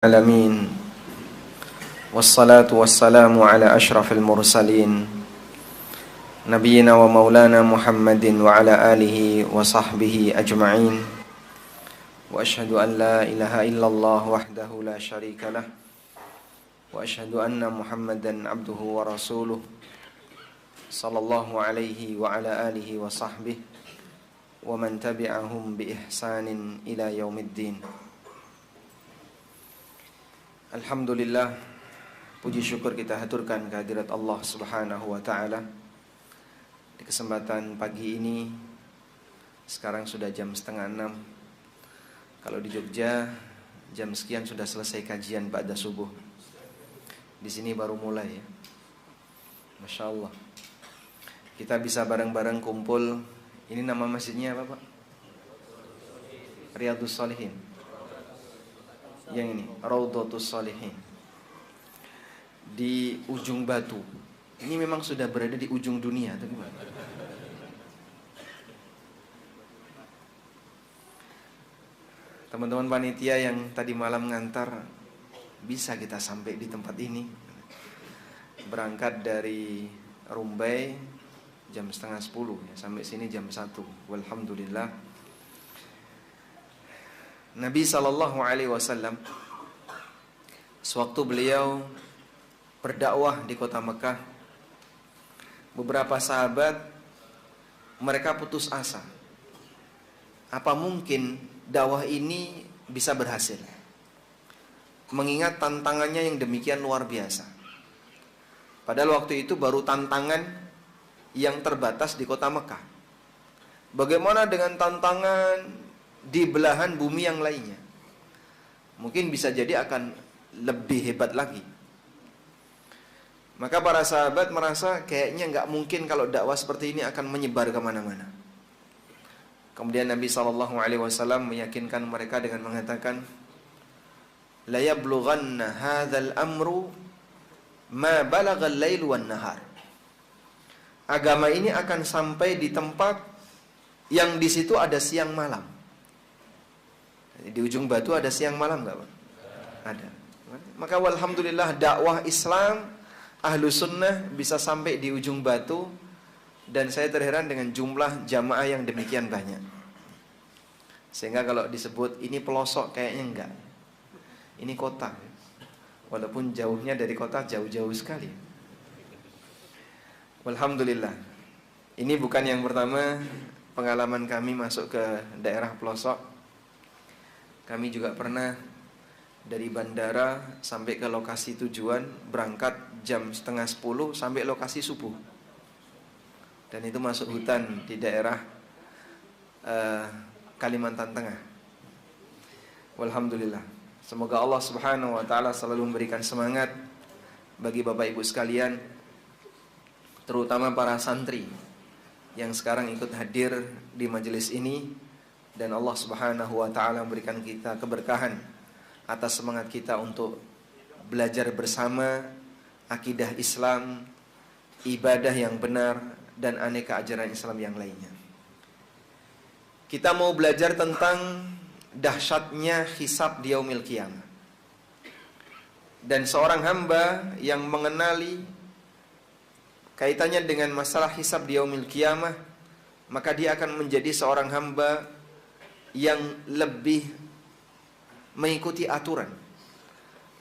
Alamin. Wassalatu wassalamu ala ashrafil mursalin Nabiyyina wa maulana Muhammadin wa ala alihi wa sahbihi ajma'in. Wa ashhadu an la ilaha illallah wahdahu la syarika lah. Wa ashhadu anna Muhammadan abduhu wa rasuluh sallallahu alaihi wa ala alihi wa sahbihi wa man tabi'ahum bi ihsanin ila yaumiddin. Alhamdulillah, puji syukur kita haturkan kehadirat Allah Subhanahu wa ta'ala. Di kesempatan pagi ini, sekarang sudah jam 5:30. Kalau di Jogja jam sekian sudah selesai kajian ba'da subuh. Di sini baru mulai ya. Masya Allah. Kita bisa bareng-bareng kumpul. Ini nama masjidnya apa Pak? Riyadhus Shalihin. Yang ini Raudhatus Shalihin di ujung Batu. Ini memang sudah berada di ujung dunia atau gimana? Teman-teman panitia yang tadi malam ngantar, bisa kita sampai di tempat ini. Berangkat dari Rumbai jam 9:30 ya, sampai sini jam 1. Walhamdulillah. Nabi SAW sewaktu beliau berdakwah di kota Mekah, beberapa sahabat mereka putus asa. Apa mungkin dakwah ini bisa berhasil? Mengingat tantangannya yang demikian luar biasa. Padahal waktu itu baru tantangan yang terbatas di kota Mekah. Bagaimana dengan tantangan di belahan bumi yang lainnya? Mungkin bisa jadi akan lebih hebat lagi. Maka para sahabat merasa kayaknya nggak mungkin kalau dakwah seperti ini akan menyebar kemana-mana. Kemudian Nabi SAW meyakinkan mereka dengan mengatakan, la yablughanna hadzal amru ma balagal lail wan nahar. Agama ini akan sampai di tempat yang di situ ada siang malam. Di ujung Batu ada siang malam nggak Pak? Ada. Maka walhamdulillah dakwah Islam ahlu sunnah bisa sampai di ujung Batu. Dan saya terheran dengan jumlah jamaah yang demikian banyak. Sehingga kalau disebut ini pelosok, kayaknya enggak. Ini kota. Walaupun jauhnya dari kota jauh-jauh sekali. Walhamdulillah. Ini bukan yang pertama pengalaman kami masuk ke daerah pelosok. Kami juga pernah dari bandara sampai ke lokasi tujuan, berangkat jam 9:30 sampai lokasi subuh. Dan itu masuk hutan di daerah Kalimantan Tengah. Walhamdulillah. Semoga Allah Subhanahu wa ta'ala selalu memberikan semangat bagi Bapak Ibu sekalian, terutama para santri yang sekarang ikut hadir di majelis ini. Dan Allah Subhanahu wa ta'ala memberikan kita keberkahan atas semangat kita untuk belajar bersama akidah Islam, ibadah yang benar, dan aneka ajaran Islam yang lainnya. Kita mau belajar tentang dahsyatnya hisab di yaumil qiyamah. Dan seorang hamba yang mengenali kaitannya dengan masalah hisab di yaumil qiyamah, maka dia akan menjadi seorang hamba yang lebih mengikuti aturan.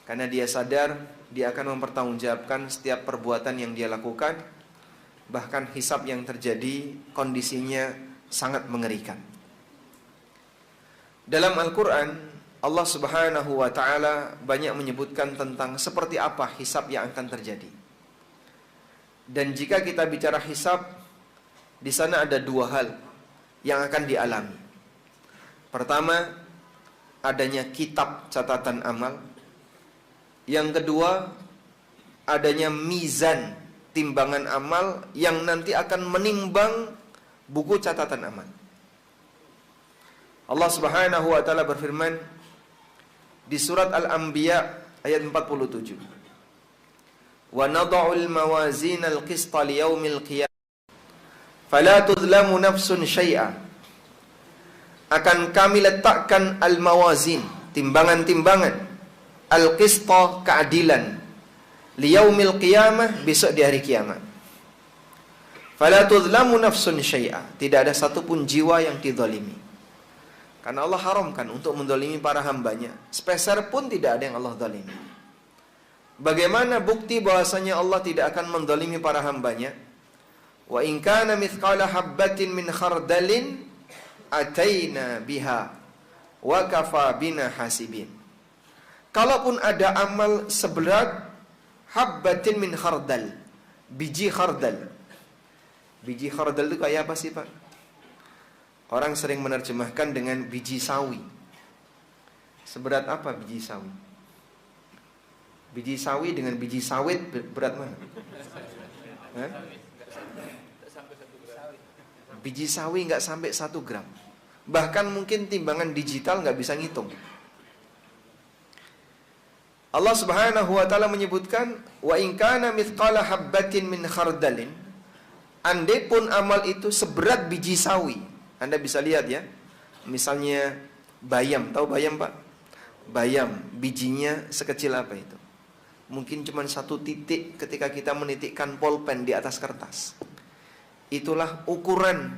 Karena dia sadar dia akan mempertanggungjawabkan setiap perbuatan yang dia lakukan. Bahkan hisab yang terjadi kondisinya sangat mengerikan. Dalam Al-Quran, Allah Subhanahu wa ta'ala banyak menyebutkan tentang seperti apa hisab yang akan terjadi. Dan jika kita bicara hisab, di sana ada dua hal yang akan dialami. Pertama, adanya kitab catatan amal. Yang kedua, adanya mizan, timbangan amal yang nanti akan menimbang buku catatan amal. Allah Subhanahu wa ta'ala berfirman di surat Al-Anbiya ayat 47. Wa nada'ul mawazinal qista liyaumil qiyamah fala tuzlamu nafsun syai'a. Akan kami letakkan al-mawazin, timbangan-timbangan al-qista, keadilan, liyaumil qiyamah, besok di hari kiamat. Fala tudlamu nafsun syai'a, tidak ada satupun jiwa yang dizalimi. Karena Allah haramkan untuk mendolimi para hambanya. Sepeser pun tidak ada yang Allah zalimi. Bagaimana bukti bahwasanya Allah tidak akan mendolimi para hambanya? Wa in kana mithqala habbatin min khardalin ataina biha wa kafa bina hasibin. Kalaupun ada amal seberat habbatin min khardal, biji khardal. Biji khardal itu kayak apa sih, Pak? Orang sering menerjemahkan dengan biji sawi. Seberat apa biji sawi? Biji sawi dengan biji sawit berat mana? Hah? Biji sawi nggak sampai 1 gram. Bahkan mungkin timbangan digital nggak bisa ngitung. Allah Subhanahu wa taala menyebutkan wa in kana mithqala habbatin min khardalin, andai pun amal itu seberat biji sawi. Anda bisa lihat ya. Misalnya bayam, tahu bayam, Pak? Bayam, bijinya sekecil apa itu? Mungkin cuma 1 titik ketika kita menitikkan pulpen di atas kertas. Itulah ukuran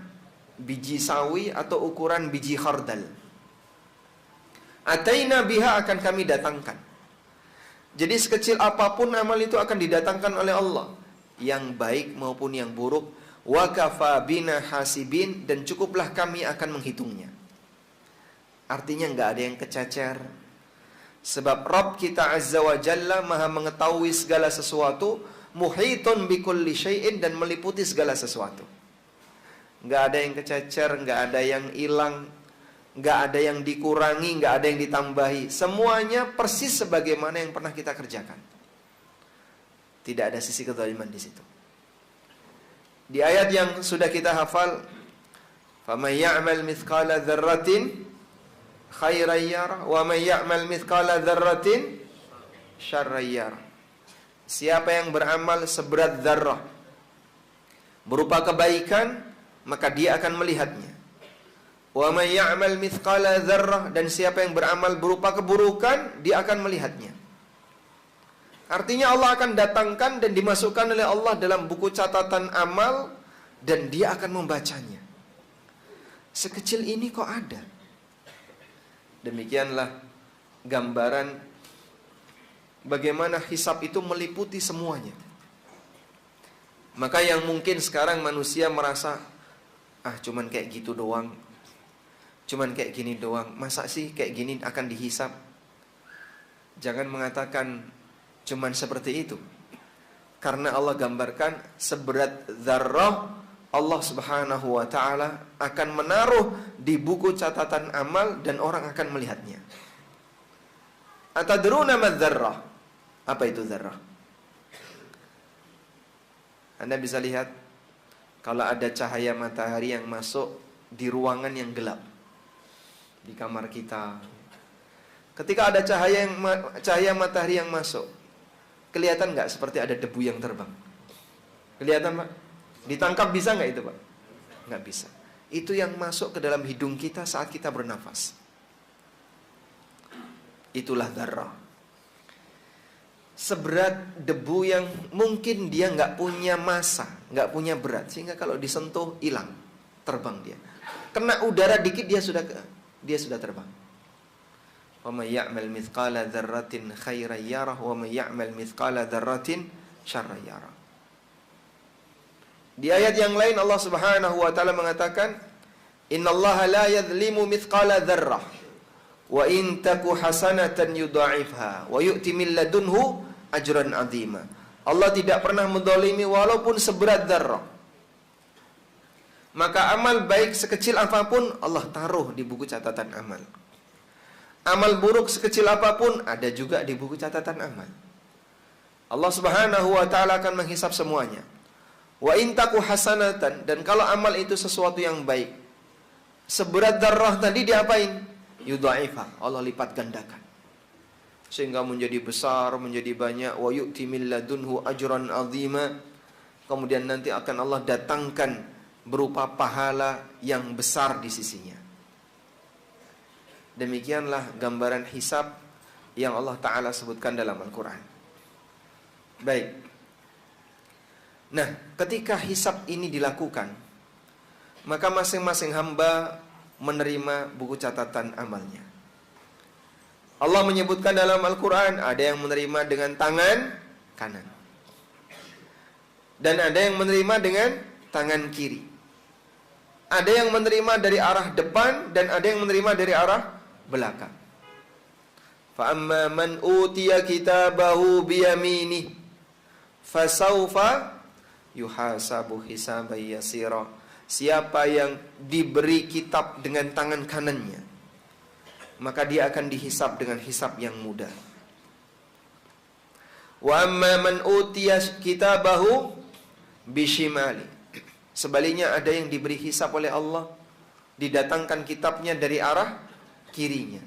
biji sawi atau ukuran biji khardal. Ataina biha, akan kami datangkan. Jadi sekecil apapun amal itu akan didatangkan oleh Allah, yang baik maupun yang buruk. Wa kafa bina hasibin, dan cukuplah kami akan menghitungnya. Artinya nggak ada yang kececer. Sebab Rabb kita Azza wa Jalla maha mengetahui segala sesuatu, muhitun bikulli syai'in, dan meliputi segala sesuatu. Nggak ada yang kececer, nggak ada yang hilang, nggak ada yang dikurangi, nggak ada yang ditambahi. Semuanya persis sebagaimana yang pernah kita kerjakan. Tidak ada sisi kezaliman di situ. Di ayat yang sudah kita hafal, faman ya'mal mithqala dzarratin khairan yarah wa man ya'mal mithqala dzarratin syarran yarah. Siapa yang beramal seberat dzarrah berupa kebaikan, maka dia akan melihatnya. Wa man ya'mal mithqala dzarrah, dan siapa yang beramal berupa keburukan, dia akan melihatnya. Artinya Allah akan datangkan dan dimasukkan oleh Allah dalam buku catatan amal, dan dia akan membacanya. Sekecil ini kok ada. Demikianlah gambaran bagaimana hisab itu meliputi semuanya. Maka yang mungkin sekarang manusia merasa, cuman kayak gitu doang, cuman kayak gini doang, masa sih kayak gini akan dihisab? Jangan mengatakan cuman seperti itu. Karena Allah gambarkan seberat dzarrah, Allah Subhanahu wa taala akan menaruh di buku catatan amal dan orang akan melihatnya. Atadruna madzarrah? Apa itu dzarrah? Anda bisa lihat kalau ada cahaya matahari yang masuk di ruangan yang gelap, di kamar kita. Ketika ada cahaya matahari yang masuk, kelihatan nggak seperti ada debu yang terbang? Kelihatan, Pak? Ditangkap bisa nggak itu, Pak? Nggak bisa. Itu yang masuk ke dalam hidung kita saat kita bernafas. Itulah dzarrah. Seberat debu yang mungkin dia nggak punya massa, nggak punya berat, sehingga kalau disentuh hilang, terbang dia. Kena udara dikit dia sudah terbang. Wa may ya'mal mithqala dzarratin khairan yarah wa may ya'mal mithqala dzarratin syarran yarah. Di ayat yang lain Allah Subhanahu wa taala mengatakan, innallaha la yadhlimu mithqala dzarrah wa in taku hasanatan yudha'ifha wa yu'ti min ladunhu ajran 'azima. Allah tidak pernah menzalimi walaupun seberat dzarrah. Maka amal baik sekecil apapun Allah taruh di buku catatan amal. Amal buruk sekecil apapun ada juga di buku catatan amal. Allah Subhanahu wa taala akan menghisap semuanya. Wa in taku hasanatan, dan kalau amal itu sesuatu yang baik, seberat dzarrah tadi diapain? Yudha'ifah, Allah lipat gandakan sehingga menjadi besar, menjadi banyak. Wa yu'ti min ladunhu ajran 'azima. Kemudian nanti akan Allah datangkan berupa pahala yang besar di sisinya. Demikianlah gambaran hisab yang Allah Ta'ala sebutkan dalam Al-Quran. Baik. Nah, ketika hisab ini dilakukan, maka masing-masing hamba menerima buku catatan amalnya. Allah menyebutkan dalam Al-Quran, ada yang menerima dengan tangan kanan, dan ada yang menerima dengan tangan kiri. Ada yang menerima dari arah depan, dan ada yang menerima dari arah belakang. فَأَمَّا مَنْ أُوتِيَ كِتَابَهُ بِيَمِينِهِ فَسَوْفَ يُحَاسَبُ حِسَابًا يَسِيرًا. Siapa yang diberi kitab dengan tangan kanannya, maka dia akan dihisab dengan hisab yang mudah. وَأَمَّا مَنْ أُوتِيَ كِتَابَهُ بِشِمَالِهِ. Sebaliknya ada yang diberi hisab oleh Allah, didatangkan kitabnya dari arah kirinya.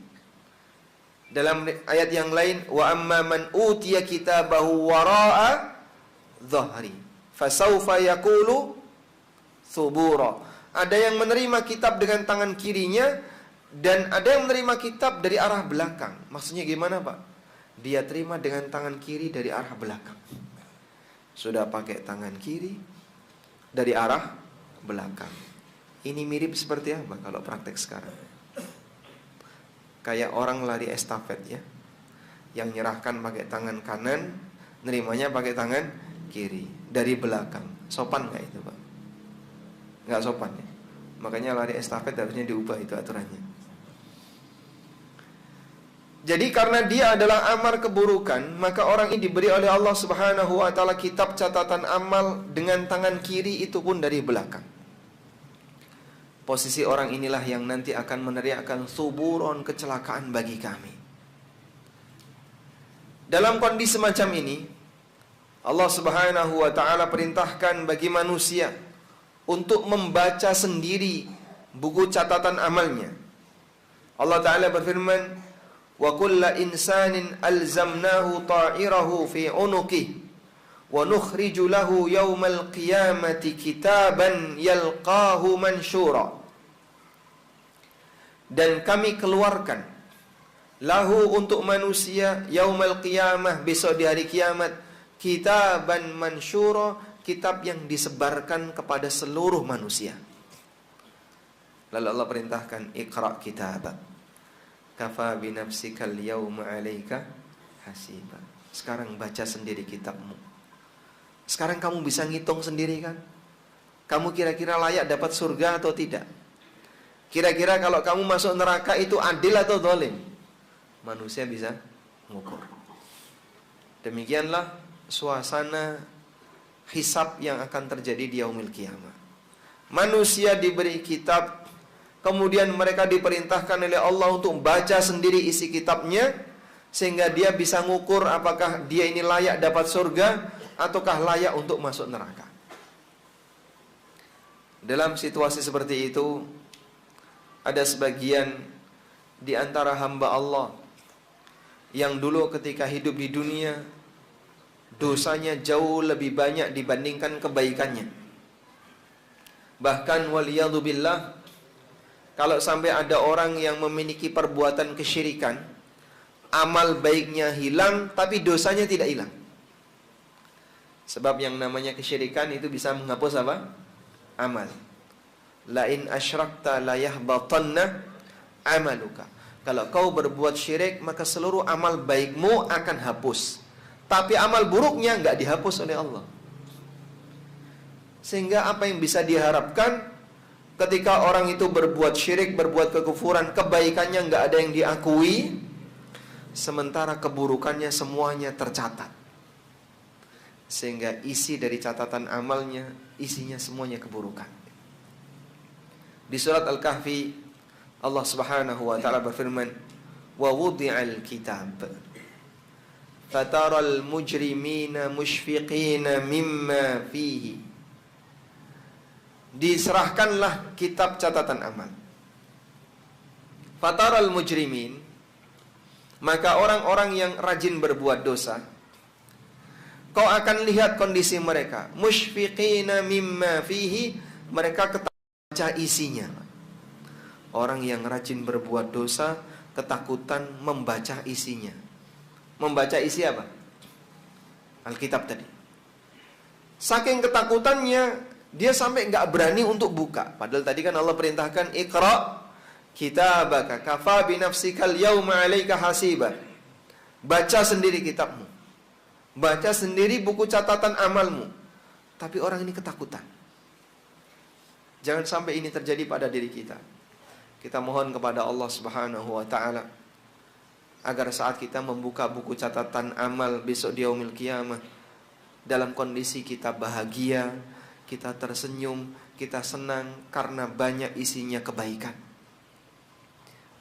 Dalam ayat yang lain, wa amma man utiya kitabahu wara'a dhahri fasawfa yaqulu thubura. Ada yang menerima kitab dengan tangan kirinya, dan ada yang menerima kitab dari arah belakang. Maksudnya gimana, Pak? Dia terima dengan tangan kiri dari arah belakang. Sudah pakai tangan kiri dari arah belakang. Ini mirip seperti apa kalau praktek sekarang? Kayak orang lari estafet ya, yang nyerahkan pakai tangan kanan, nerimanya pakai tangan kiri dari belakang. Sopan nggak itu, Pak? Nggak sopan ya. Makanya lari estafet harusnya diubah itu aturannya. Jadi karena dia adalah amar keburukan, maka orang ini diberi oleh Allah Subhanahu wa Ta'ala kitab catatan amal dengan tangan kiri, itu pun dari belakang. Posisi orang inilah yang nanti akan meneriakkan suburon, kecelakaan bagi kami. Dalam kondisi semacam ini, Allah Subhanahu wa Ta'ala perintahkan bagi manusia untuk membaca sendiri buku catatan amalnya. Allah Ta'ala berfirman, wa kulla insanin alzamnahu ta'irahu fi unuqih wa nukhriju lahu yawmal qiyamati kitaban yalqahu mansyura. Dan kami keluarkan lahu untuk manusia yaumal qiyamah, besok di hari kiamat, kitaban mansyura, kitab yang disebarkan kepada seluruh manusia. Lalu Allah perintahkan, iqra' kitabak kafa binafsikal yawma 'alaika hasiba. Sekarang baca sendiri kitabmu. Sekarang kamu bisa ngitung sendiri kan? Kamu kira-kira layak dapat surga atau tidak? Kira-kira kalau kamu masuk neraka itu adil atau zalim? Manusia bisa mengukur. Demikianlah suasana hisab yang akan terjadi di yaumil qiyamah. Manusia diberi kitab, kemudian mereka diperintahkan oleh Allah untuk baca sendiri isi kitabnya, sehingga dia bisa mengukur apakah dia ini layak dapat surga ataukah layak untuk masuk neraka. Dalam situasi seperti itu, ada sebagian di antara hamba Allah yang dulu ketika hidup di dunia dosanya jauh lebih banyak dibandingkan kebaikannya. Bahkan waliyadzubillah, kalau sampai ada orang yang memiliki perbuatan kesyirikan, amal baiknya hilang tapi dosanya tidak hilang. Sebab yang namanya kesyirikan itu bisa menghapus apa? Amal. La in asyrakta la yahbatanna amaluka. Kalau kau berbuat syirik, maka seluruh amal baikmu akan hapus, tapi amal buruknya enggak dihapus oleh Allah. Sehingga apa yang bisa diharapkan ketika orang itu berbuat syirik, berbuat kekufuran, kebaikannya enggak ada yang diakui, sementara keburukannya semuanya tercatat. Sehingga isi dari catatan amalnya, isinya semuanya keburukan. Di surat Al-Kahfi, Allah Subhanahu wa Ta'ala berfirman, wa wudi'al kitab fataral mujrimina mushfiqina mimma fihi. Diserahkanlah kitab catatan amal. Fataral mujrimin, maka orang-orang yang rajin berbuat dosa, kau akan lihat kondisi mereka, mushfiqina mimma fihi, mereka ketakutan baca isinya. Orang yang rajin berbuat dosa ketakutan membaca isinya. membaca isi apa? Alkitab tadi. Saking ketakutannya, dia sampai nggak berani untuk buka. Padahal tadi kan Allah perintahkan, Iqra kitabaka kafa binafsikal yawma 'alaika hasiba. Baca sendiri kitabmu. Baca sendiri buku catatan amalmu. Tapi orang ini ketakutan. Jangan sampai ini terjadi pada diri kita. Kita mohon kepada Allah Subhanahu wa taala agar saat kita membuka buku catatan amal besok di yaumil qiyamah, dalam kondisi kita bahagia, kita tersenyum, kita senang karena banyak isinya kebaikan.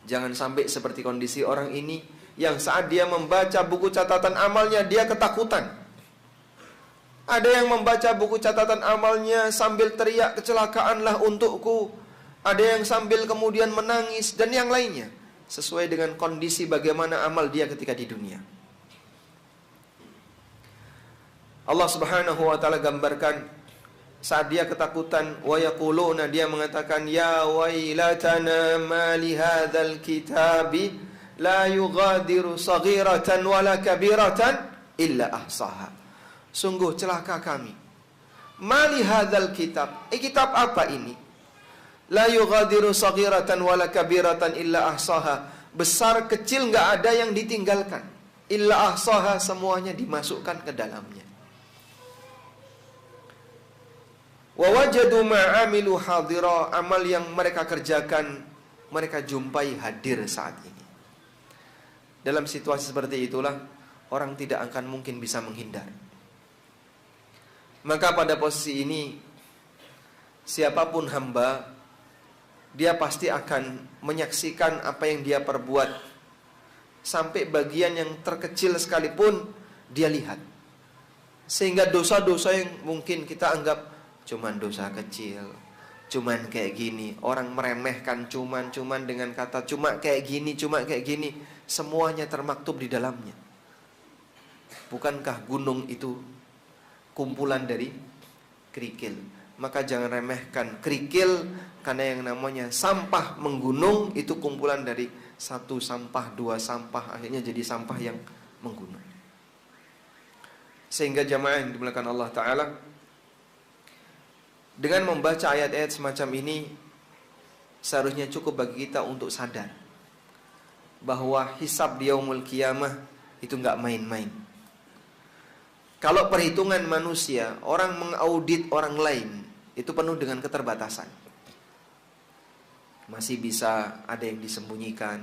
Jangan sampai seperti kondisi orang ini yang saat dia membaca buku catatan amalnya dia ketakutan. Ada yang membaca buku catatan amalnya sambil teriak, kecelakaanlah untukku. Ada yang sambil kemudian menangis dan yang lainnya, sesuai dengan kondisi bagaimana amal dia ketika di dunia. Allah Subhanahu wa taala gambarkan saat dia ketakutan, wa yaquluna, dia mengatakan, ya wailatana ma li hadzal kitabi la yughadiru saghiratan wala kabiratan illa ahsaha. Sungguh celaka kami. Ma li hadzal kitab. Kitab apa ini? La yughadiru saghiratan wala kabiratan illa ahsaha. Besar kecil enggak ada yang ditinggalkan. Illa ahsaha, semuanya dimasukkan ke dalamnya. Wa wajadu ma'amilu hadira, amal yang mereka kerjakan mereka jumpai hadir saat ini. Dalam situasi seperti itulah orang tidak akan mungkin bisa menghindar. Maka pada posisi ini siapapun hamba, dia pasti akan menyaksikan apa yang dia perbuat. Sampai bagian yang terkecil sekalipun dia lihat. Sehingga dosa-dosa yang mungkin kita anggap cuman dosa kecil, cuman kayak gini, orang meremehkan cuman dengan kata cuma kayak gini, semuanya termaktub di dalamnya. Bukankah gunung itu kumpulan dari kerikil? Maka jangan remehkan kerikil, karena yang namanya sampah menggunung itu kumpulan dari satu sampah, dua sampah, akhirnya jadi sampah yang menggunung. Sehingga jamaah yang dimuliakan Allah Ta'ala, dengan membaca ayat-ayat semacam ini, seharusnya cukup bagi kita untuk sadar bahwa hisab di yaumul qiyamah itu nggak main-main. Kalau perhitungan manusia, orang mengaudit orang lain, itu penuh dengan keterbatasan. Masih bisa ada yang disembunyikan.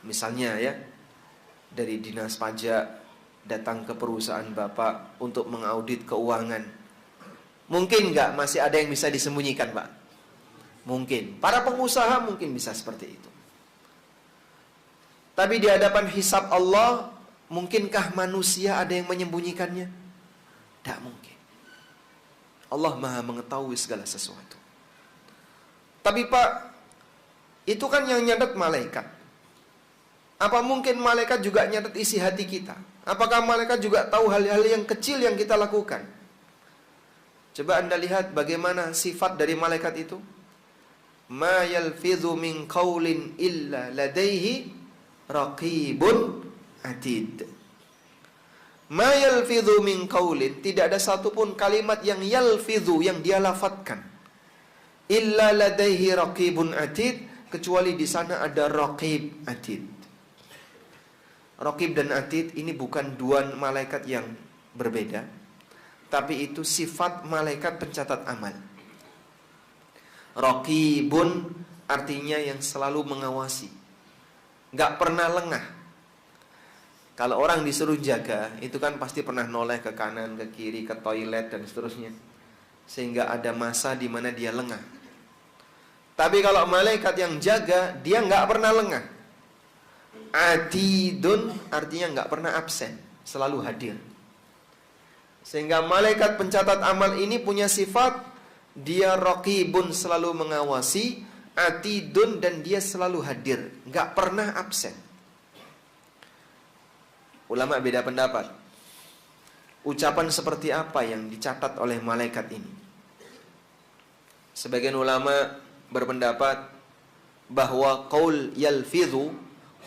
Misalnya ya, dari dinas pajak datang ke perusahaan Bapak untuk mengaudit keuangan. Mungkin nggak masih ada yang bisa disembunyikan, Pak? Mungkin. Para pengusaha mungkin bisa seperti itu. Tapi di hadapan hisab Allah, mungkinkah manusia ada yang menyembunyikannya? Tidak mungkin. Allah Maha mengetahui segala sesuatu. Tapi Pak, itu kan yang nyatet malaikat. Apa mungkin malaikat juga nyatet isi hati kita? Apakah malaikat juga tahu hal-hal yang kecil yang kita lakukan? Coba Anda lihat bagaimana sifat dari malaikat itu. Ma yalfidhu min qawlin illa ladaihi raqibun atid. Ma yalfidhu min qawlin, tidak ada satupun kalimat yang yalfidhu, yang dia lafadzkan, illa ladaihi raqibun atid, kecuali di sana ada raqib atid. Raqib dan atid ini bukan dua malaikat yang berbeda, tapi itu sifat malaikat pencatat amal. Raqibun artinya yang selalu mengawasi, gak pernah lengah. Kalau orang disuruh jaga, itu kan pasti pernah noleh ke kanan, ke kiri, ke toilet dan seterusnya, sehingga ada masa di mana dia lengah. Tapi kalau malaikat yang jaga, dia gak pernah lengah. Atidun artinya gak pernah absen, selalu hadir. Sehingga malaikat pencatat amal ini punya sifat, dia raqibun, selalu mengawasi, atidun, dan dia selalu hadir, gak pernah absen. Ulama beda pendapat. Ucapan seperti apa yang dicatat oleh malaikat ini? Sebagian ulama berpendapat bahwa qaul yalfidhu,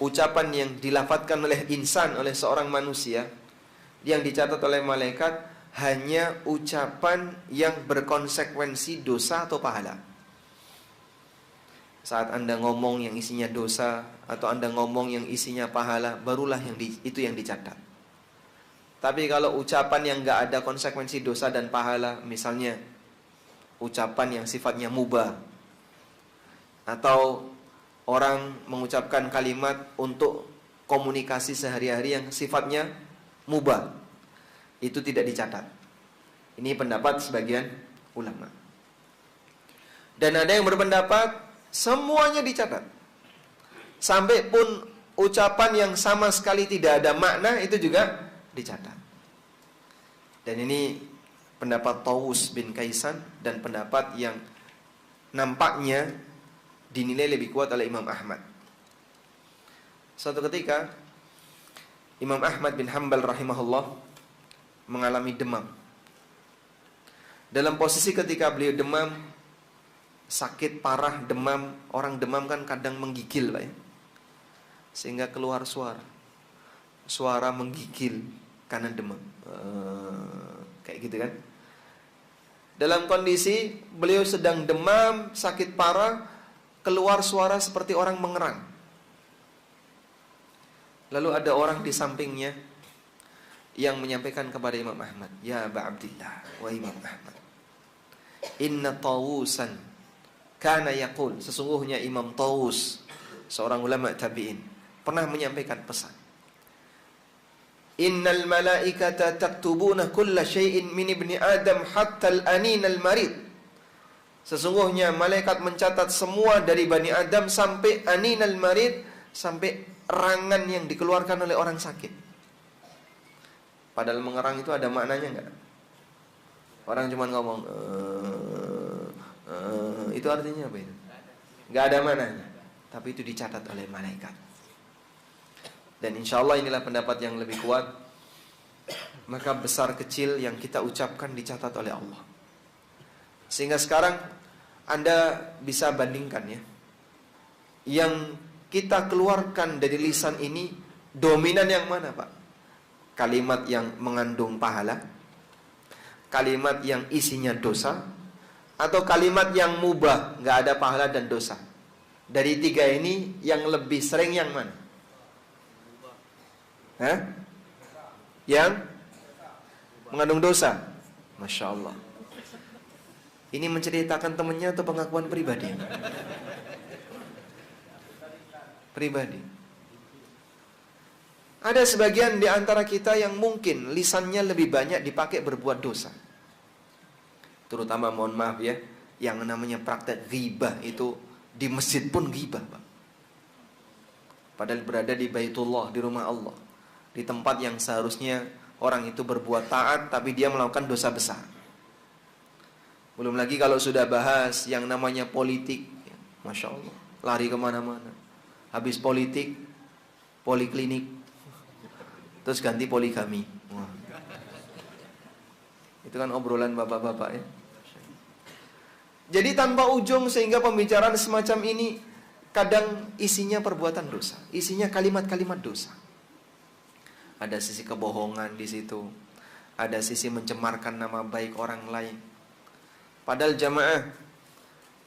ucapan yang dilafadzkan oleh insan, oleh seorang manusia, yang dicatat oleh malaikat hanya ucapan yang berkonsekuensi dosa atau pahala. Saat Anda ngomong yang isinya dosa atau Anda ngomong yang isinya pahala, barulah itu yang dicatat. Tapi kalau ucapan yang nggak ada konsekuensi dosa dan pahala, misalnya ucapan yang sifatnya mubah, atau orang mengucapkan kalimat untuk komunikasi sehari-hari yang sifatnya mubah, itu tidak dicatat. Ini pendapat sebagian ulama. Dan ada yang berpendapat semuanya dicatat. Sampai pun ucapan yang sama sekali tidak ada makna itu juga dicatat. Dan ini pendapat Tawus bin Kaisan dan pendapat yang nampaknya dinilai lebih kuat oleh Imam Ahmad. Suatu ketika Imam Ahmad bin Hanbal rahimahullah mengalami demam. Dalam posisi ketika beliau demam, sakit parah, demam, orang demam kan kadang menggigil, Pak ya. Sehingga keluar suara menggigil karena demam. Kayak gitu kan. Dalam kondisi beliau sedang demam, sakit parah, keluar suara seperti orang mengerang. Lalu ada orang di sampingnya yang menyampaikan kepada Imam Ahmad, "Ya Aba Abdillah, wa Imam Ahmad, inna Tawusan kana yaqul," sesungguhnya Imam Tawus, seorang ulama tabi'in, pernah menyampaikan pesan, "Innal malaikata taktubuna kulla syai'in min ibni Adam hatta al-anin al-marid." Sesungguhnya malaikat mencatat semua dari Bani Adam sampai anin al-marid, sampai erangan yang dikeluarkan oleh orang sakit. Padahal mengerang itu ada maknanya enggak? Orang cuma ngomong itu artinya apa itu? Enggak ada maknanya. Tapi itu dicatat oleh malaikat. Dan insya Allah inilah pendapat yang lebih kuat. Maka besar kecil yang kita ucapkan dicatat oleh Allah. Sehingga sekarang Anda bisa bandingkan ya, yang kita keluarkan dari lisan ini dominan yang mana, Pak? Kalimat yang mengandung pahala, kalimat yang isinya dosa, atau kalimat yang mubah, nggak ada pahala dan dosa? Dari tiga ini yang lebih sering yang mana? Hah? Yang mengandung dosa. Masya Allah. Ini menceritakan temannya atau pengakuan pribadi? Pribadi. Ada sebagian di antara kita yang mungkin lisannya lebih banyak dipakai berbuat dosa. Terutama, mohon maaf ya, yang namanya praktek ghibah itu di masjid pun ghibah, Pak. Padahal berada di Baitullah, di rumah Allah, di tempat yang seharusnya orang itu berbuat taat, tapi dia melakukan dosa besar. Belum lagi kalau sudah bahas yang namanya politik, Masya Allah, lari kemana-mana. Habis politik, poliklinik, terus ganti poligami. Wah. Itu kan obrolan bapak-bapak ya. Jadi tanpa ujung, sehingga pembicaraan semacam ini kadang isinya perbuatan dosa, isinya kalimat-kalimat dosa. Ada sisi kebohongan di situ, ada sisi mencemarkan nama baik orang lain. Padahal jamaah,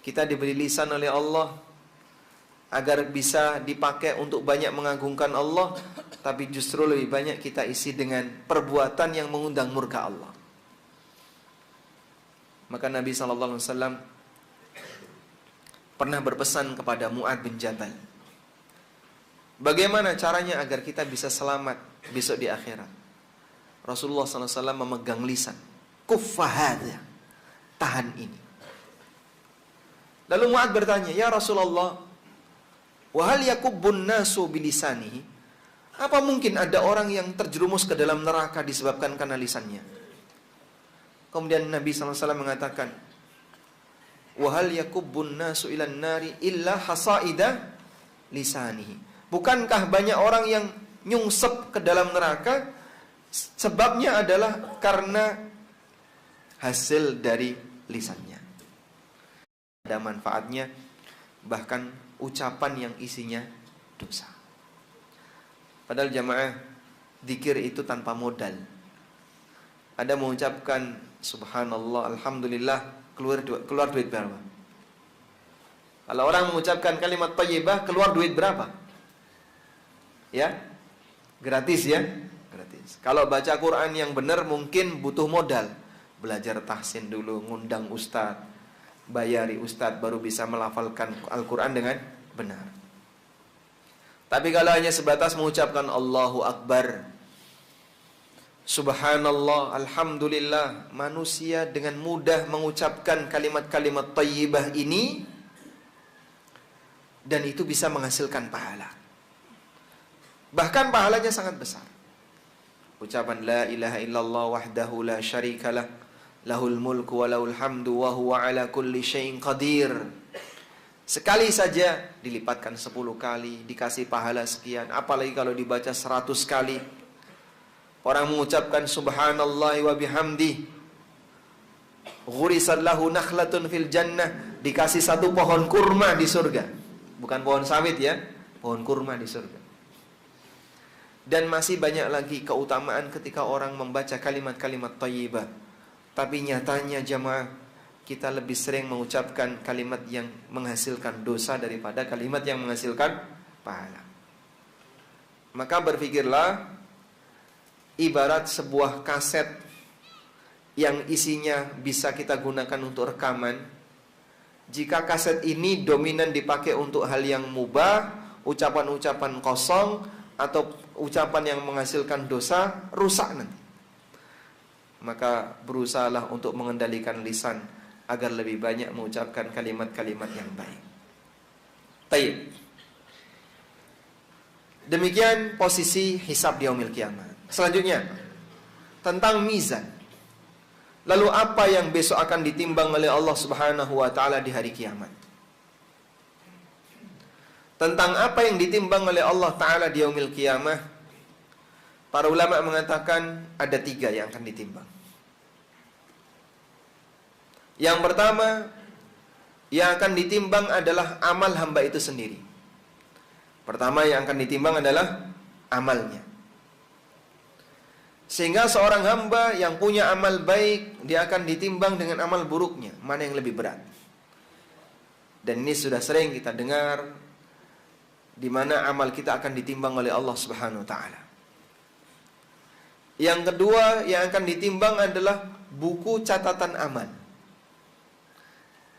kita diberi lisan oleh Allah agar bisa dipakai untuk banyak mengagungkan Allah, tapi justru lebih banyak kita isi dengan perbuatan yang mengundang murka Allah. Maka Nabi SAW pernah berpesan kepada Mu'adz bin Jabal, bagaimana caranya agar kita bisa selamat besok di akhirat. Rasulullah SAW memegang lisan, kuffahadha, tahan ini. Lalu Mu'adz bertanya, "Ya Rasulullah, wahal yakubbun nasu bilisanihi?" Apa mungkin ada orang yang terjerumus ke dalam neraka disebabkan karena lisannya? Kemudian Nabi SAW mengatakan, "Wahal yakubbun nasu ilan nari illa hasaida lisanihi." Bukankah banyak orang yang nyungsep ke dalam neraka sebabnya adalah karena hasil dari lisannya. Ada manfaatnya, bahkan ucapan yang isinya dosa. Padahal jamaah, zikir itu tanpa modal. Ada mengucapkan subhanallah, alhamdulillah, keluar duit berapa? Kalau orang mengucapkan kalimat thayyibah, keluar duit berapa? Ya? Gratis ya? Gratis. Kalau baca Quran yang benar mungkin butuh modal. Belajar tahsin dulu, ngundang ustadz, bayari ustadz, baru bisa melafalkan Al-Quran dengan benar. Tapi kalau hanya sebatas mengucapkan Allahu Akbar, subhanallah, alhamdulillah, manusia dengan mudah mengucapkan kalimat-kalimat thayyibah ini, dan itu bisa menghasilkan pahala. Bahkan pahalanya sangat besar. Ucapan la ilaha illallah wahdahu la syarikalah, lahul mulku wa lahul hamdu wa huwa ala kulli syai'in qadir. Sekali saja dilipatkan 10 kali, dikasih pahala sekian. Apalagi kalau dibaca 100 kali. Orang mengucapkan subhanallahi wa bihamdi, ghurisat lahu nakhlatun fil jannah, dikasih 1 pohon kurma di surga. Bukan pohon sawit ya, pohon kurma di surga. Dan masih banyak lagi keutamaan ketika orang membaca kalimat-kalimat thayyibah. Tapi nyatanya jamaah, kita lebih sering mengucapkan kalimat yang menghasilkan dosa daripada kalimat yang menghasilkan pahala. Maka berpikirlah, ibarat sebuah kaset yang isinya bisa kita gunakan untuk rekaman. Jika kaset ini dominan dipakai untuk hal yang mubah, ucapan-ucapan kosong, atau ucapan yang menghasilkan dosa, rusak nanti. Maka berusahalah untuk mengendalikan lisan agar lebih banyak mengucapkan kalimat-kalimat yang baik. Baik. Demikian posisi hisab di yaumil kiamat. Selanjutnya, tentang mizan. Lalu apa yang besok akan ditimbang oleh Allah Subhanahu wa ta'ala di hari kiamat? Tentang apa yang ditimbang oleh Allah Ta'ala di yaumil kiamah, para ulama mengatakan ada 3 yang akan ditimbang. Yang pertama, yang akan ditimbang adalah amal hamba itu sendiri. Pertama yang akan ditimbang adalah amalnya. Sehingga seorang hamba yang punya amal baik, dia akan ditimbang dengan amal buruknya. Mana yang lebih berat? Dan ini sudah sering kita dengar, di mana amal kita akan ditimbang oleh Allah Subhanahu wa ta'ala. Yang kedua yang akan ditimbang adalah buku catatan amal.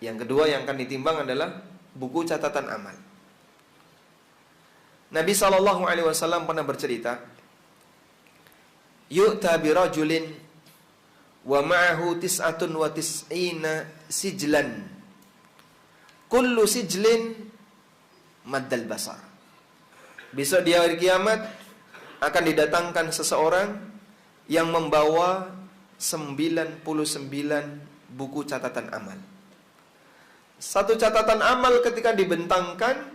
Yang kedua yang akan ditimbang adalah buku catatan amal. Nabi SAW pernah bercerita, yu'ta birajulin wa ma'ahu tis'atun wa tis'ina sijlan, kullu sijlin maddal basar. Besok di hari kiamat akan didatangkan seseorang yang membawa 99 buku catatan amal. Satu catatan amal ketika dibentangkan,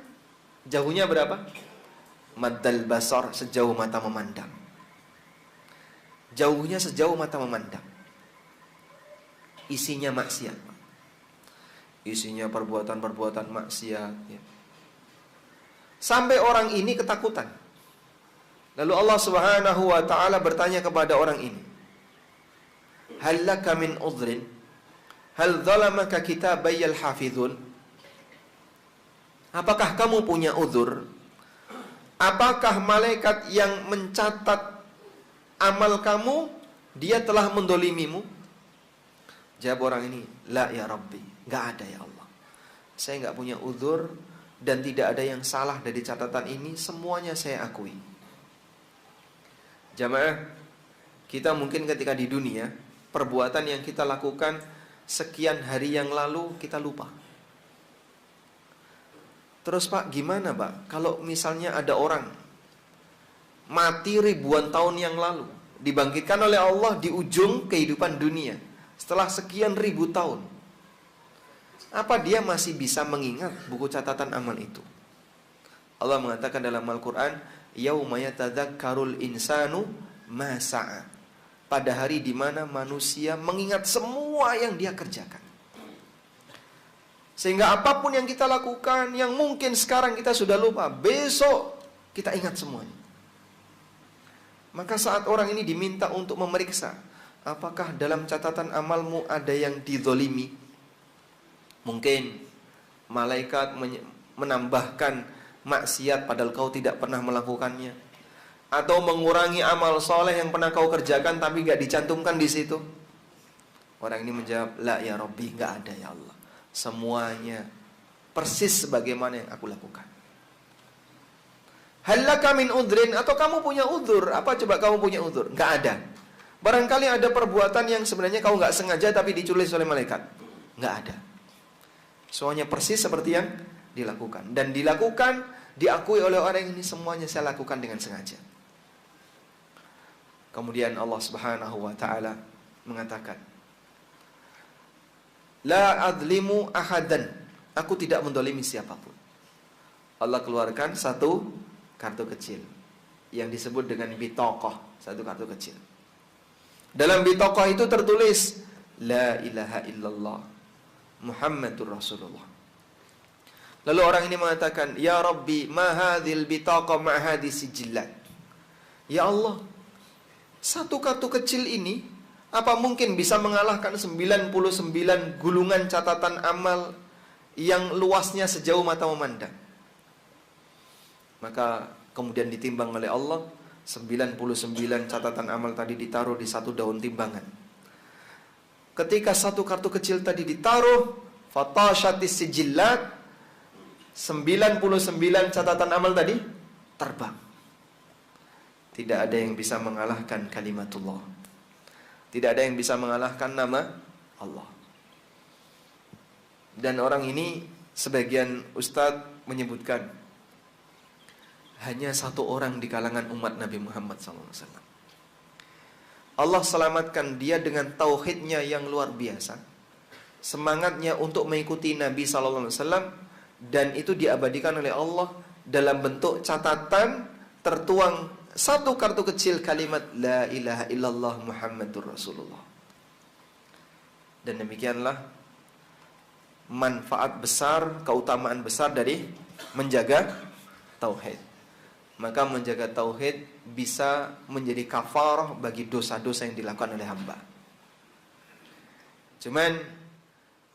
jauhnya berapa? Maddal basar, sejauh mata memandang. Jauhnya sejauh mata memandang. Isinya maksiat. Isinya perbuatan-perbuatan maksiat ya. Sampai orang ini ketakutan. Lalu Allah Subhanahu wa ta'ala bertanya kepada orang ini, hal laka min udhrin? Hal zalamaka kitabayal hafizun? Apakah kamu punya uzur? Apakah malaikat yang mencatat amal kamu, dia telah mendolimimu? Jawab orang ini, la ya Rabbi, gak ada ya Allah. Saya gak punya uzur, dan tidak ada yang salah dari catatan ini, semuanya saya akui. Jamaah, kita mungkin ketika di dunia, perbuatan yang kita lakukan sekian hari yang lalu, kita lupa. Terus Pak, gimana Pak? Kalau misalnya ada orang mati ribuan tahun yang lalu, dibangkitkan oleh Allah di ujung kehidupan dunia setelah sekian ribu tahun, apa dia masih bisa mengingat buku catatan amal itu? Allah mengatakan dalam Al-Quran, yauma yatadzakkarul insanu ma sa'a, pada hari di mana manusia mengingat semua yang dia kerjakan. Sehingga apapun yang kita lakukan, yang mungkin sekarang kita sudah lupa, besok kita ingat semuanya. Maka saat orang ini diminta untuk memeriksa, apakah dalam catatan amalmu ada yang dizolimi? Mungkin malaikat menambahkan maksiat padahal kau tidak pernah melakukannya, atau mengurangi amal soleh yang pernah kau kerjakan tapi gak dicantumkan di situ. Orang ini menjawab, la ya Rabbi, gak ada ya Allah. Semuanya persis sebagaimana yang aku lakukan. Hallaka min udhrin, atau kamu punya udhur? Apa coba kamu punya udhur? Gak ada. Barangkali ada perbuatan yang sebenarnya kau gak sengaja tapi diculis oleh malaikat. Gak ada. Semuanya persis seperti yang dilakukan. Dan dilakukan, diakui oleh orang ini, semuanya saya lakukan dengan sengaja. Kemudian Allah Subhanahu wa ta'ala mengatakan, la adlimu ahadan, aku tidak mendolimi siapapun. Allah keluarkan satu kartu kecil yang disebut dengan bitokoh, satu kartu kecil. Dalam bitokoh itu tertulis la ilaha illallah Muhammadur Rasulullah. Lalu orang ini mengatakan, ya Rabbi, ma hadhil bitokoh ma hadhi sijillat. Ya Allah, satu kartu kecil ini apa mungkin bisa mengalahkan 99 gulungan catatan amal yang luasnya sejauh mata memandang? Maka kemudian ditimbang oleh Allah, 99 catatan amal tadi ditaruh di satu daun timbangan. Ketika satu kartu kecil tadi ditaruh, fatashatis sijillat, 99 catatan amal tadi terbang. Tidak ada yang bisa mengalahkan kalimatullah. Tidak ada yang bisa mengalahkan nama Allah. Dan orang ini, sebagian ustadz menyebutkan, hanya satu orang di kalangan umat Nabi Muhammad SAW. Allah selamatkan dia dengan tauhidnya yang luar biasa, semangatnya untuk mengikuti Nabi SAW, dan itu diabadikan oleh Allah dalam bentuk catatan tertuang satu kartu kecil kalimat la ilaha illallah Muhammadur Rasulullah. Dan demikianlah manfaat besar, keutamaan besar dari menjaga tauhid. Maka menjaga tauhid bisa menjadi kafarah bagi dosa-dosa yang dilakukan oleh hamba. Cuman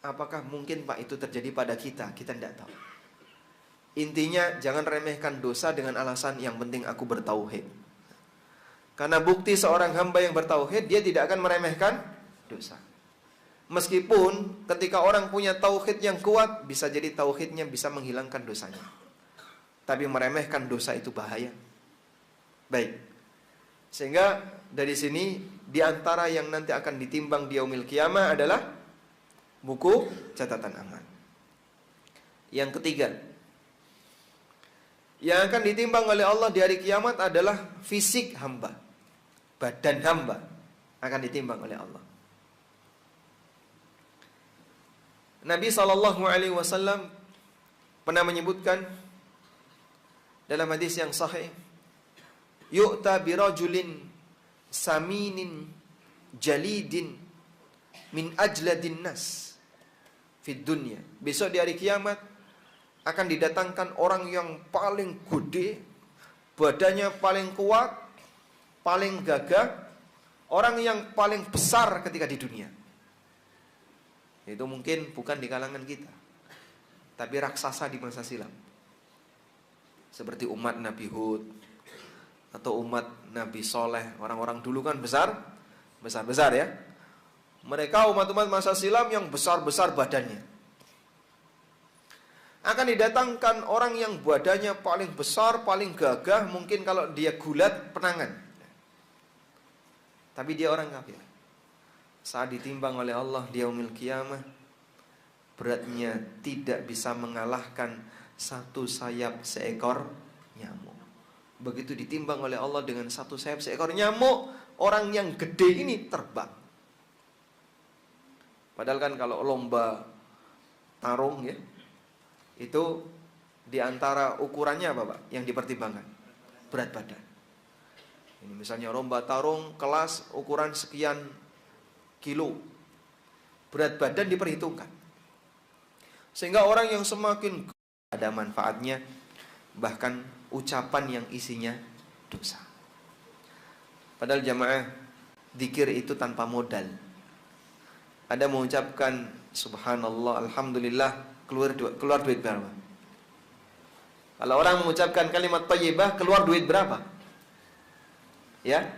apakah mungkin Pak itu terjadi pada kita? Kita tidak tahu. Intinya jangan remehkan dosa dengan alasan yang penting aku bertauhid. Karena bukti seorang hamba yang bertauhid, dia tidak akan meremehkan dosa. Meskipun ketika orang punya tauhid yang kuat, bisa jadi tauhidnya bisa menghilangkan dosanya. Tapi meremehkan dosa itu bahaya. Baik. Sehingga dari sini, di antara yang nanti akan ditimbang di yaumil qiyamah adalah buku catatan amal. Yang ketiga, yang akan ditimbang oleh Allah di hari kiamat adalah fisik hamba. Badan hamba akan ditimbang oleh Allah. Nabi SAW pernah menyebutkan dalam hadis yang sahih, yu'ta birajulin saminin jalidin min ajladin nas fid dunya. Besok di hari kiamat akan didatangkan orang yang paling gede, badannya paling kuat, paling gagah, orang yang paling besar ketika di dunia. Itu mungkin bukan di kalangan kita, tapi raksasa di masa silam. Seperti umat Nabi Hud atau umat Nabi Soleh. Orang-orang dulu kan besar-besar ya. Mereka umat-umat masa silam yang besar-besar badannya. Akan didatangkan orang yang badannya paling besar, paling gagah, mungkin kalau dia gulat, penangan. Tapi dia orang kafir. Saat ditimbang oleh Allah di yaumil qiyamah, beratnya tidak bisa mengalahkan satu sayap seekor nyamuk. Begitu ditimbang oleh Allah dengan satu sayap seekor nyamuk, orang yang gede ini terbang. Padahal kan kalau lomba tarung ya, itu diantara ukurannya apa Pak yang dipertimbangkan? Berat badan. Ini misalnya lomba tarung kelas ukuran sekian kilo, berat badan diperhitungkan. Sehingga orang yang semakin ada manfaatnya, bahkan ucapan yang isinya dosa. Padahal jamaah, zikir itu tanpa modal. Ada mengucapkan subhanallah, alhamdulillah, keluar duit berapa? Kalau orang mengucapkan kalimat thayyibah, keluar duit berapa? Ya?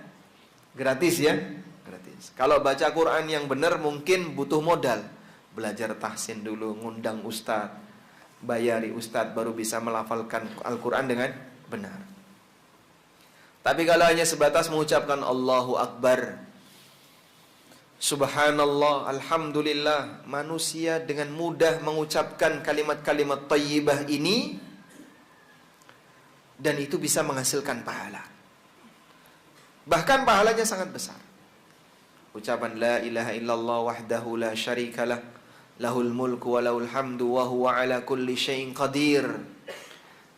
Gratis ya? Gratis. Kalau baca Quran yang benar mungkin butuh modal. Belajar tahsin dulu, ngundang ustadz, bayari ustadz baru bisa melafalkan Al-Quran dengan benar. Tapi kalau hanya sebatas mengucapkan Allahu Akbar, subhanallah, alhamdulillah, manusia dengan mudah mengucapkan kalimat-kalimat thayyibah ini, dan itu bisa menghasilkan pahala. Bahkan pahalanya sangat besar. Ucapan la ilaha illallah wahdahu la syarikalah, lahul mulku wa lahul hamdu wa huwa ala kulli syai'in qadir.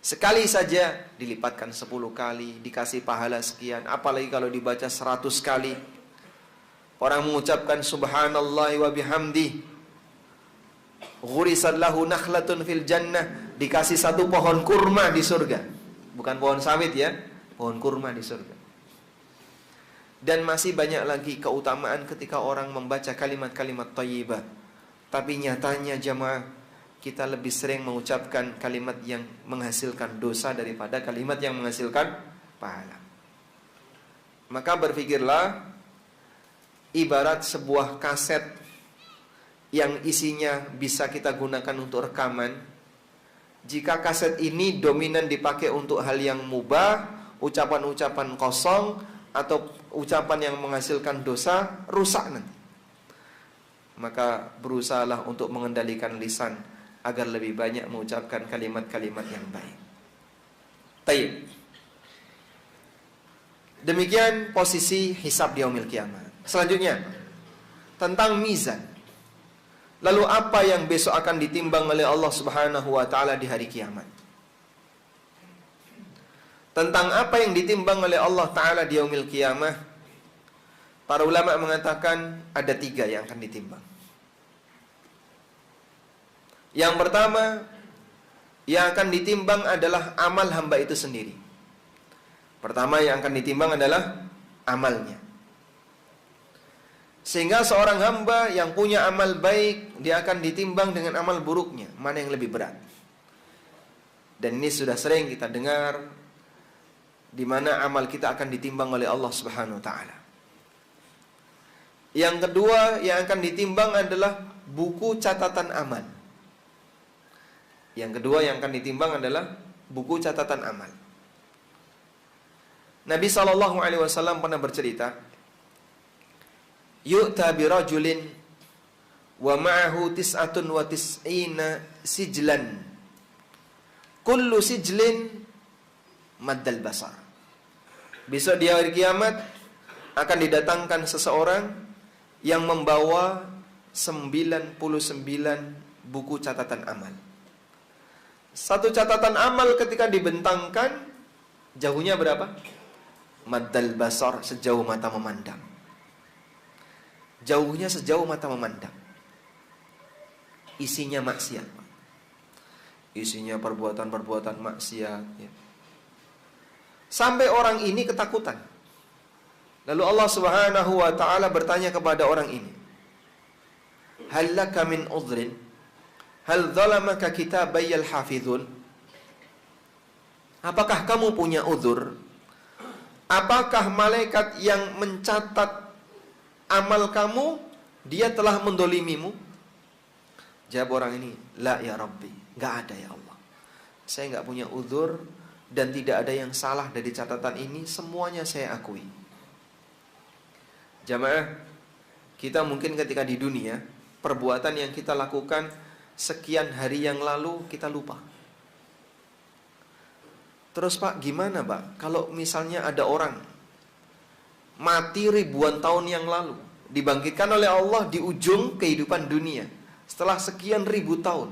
Sekali saja dilipatkan 10 kali, dikasih pahala sekian. Apalagi kalau dibaca 100 kali. Orang mengucapkan subhanallahi wa bihamdi, ghurisat lahu nakhlatun fil jannah, dikasih 1 pohon kurma di surga. Bukan pohon sawit ya, pohon kurma di surga. Dan masih banyak lagi keutamaan ketika orang membaca kalimat-kalimat thayyibah. Tapi nyatanya jamaah, kita lebih sering mengucapkan kalimat yang menghasilkan dosa daripada kalimat yang menghasilkan pahala. Maka berpikirlah, ibarat sebuah kaset yang isinya bisa kita gunakan untuk rekaman. Jika kaset ini dominan dipakai untuk hal yang mubah, ucapan-ucapan kosong, atau ucapan yang menghasilkan dosa, rusak nanti. Maka berusahalah untuk mengendalikan lisan agar lebih banyak mengucapkan kalimat-kalimat yang baik. Taib. Demikian posisi hisab di yaumil kiamat. Selanjutnya, tentang mizan. Lalu apa yang besok akan ditimbang oleh Allah Subhanahu wa taala di hari kiamat? Tentang apa yang ditimbang oleh Allah taala di yaumil kiamah, para ulama mengatakan ada 3 yang akan ditimbang. Yang pertama, yang akan ditimbang adalah amal hamba itu sendiri. Pertama yang akan ditimbang adalah amalnya. Sehingga seorang hamba yang punya amal baik, dia akan ditimbang dengan amal buruknya. Mana yang lebih berat? Dan ini sudah sering kita dengar, di mana amal kita akan ditimbang oleh Allah Subhanahu wa taala. Yang kedua yang akan ditimbang adalah buku catatan amal. Yang kedua yang akan ditimbang adalah buku catatan amal. Nabi SAW pernah bercerita, yu'ta birajulin wa ma'ahu tis'atun wa tis'ina sijlan, kullu sijlin maddal basar. Besok di hari kiamat akan didatangkan seseorang yang membawa 99 buku catatan amal. Satu catatan amal ketika dibentangkan, jauhnya berapa? Maddal basar, sejauh mata memandang. Jauhnya sejauh mata memandang. Isinya maksiat, isinya perbuatan-perbuatan maksiat ya. Sampai orang ini ketakutan. Lalu Allah Subhanahu wa taala bertanya kepada orang ini, hal laka min udhrin? Hal zalamaka kitabayal hafizun? Apakah kamu punya uzur? Apakah malaikat yang mencatat amal kamu, dia telah mendolimimu? Jawab orang ini, la ya Rabbi, gak ada ya Allah. Saya gak punya uzur dan tidak ada yang salah dari catatan ini, semuanya saya akui. Jamaah, kita mungkin ketika di dunia, perbuatan yang kita lakukan sekian hari yang lalu kita lupa. Terus Pak, gimana Pak kalau misalnya ada orang mati ribuan tahun yang lalu, dibangkitkan oleh Allah di ujung kehidupan dunia setelah sekian ribu tahun,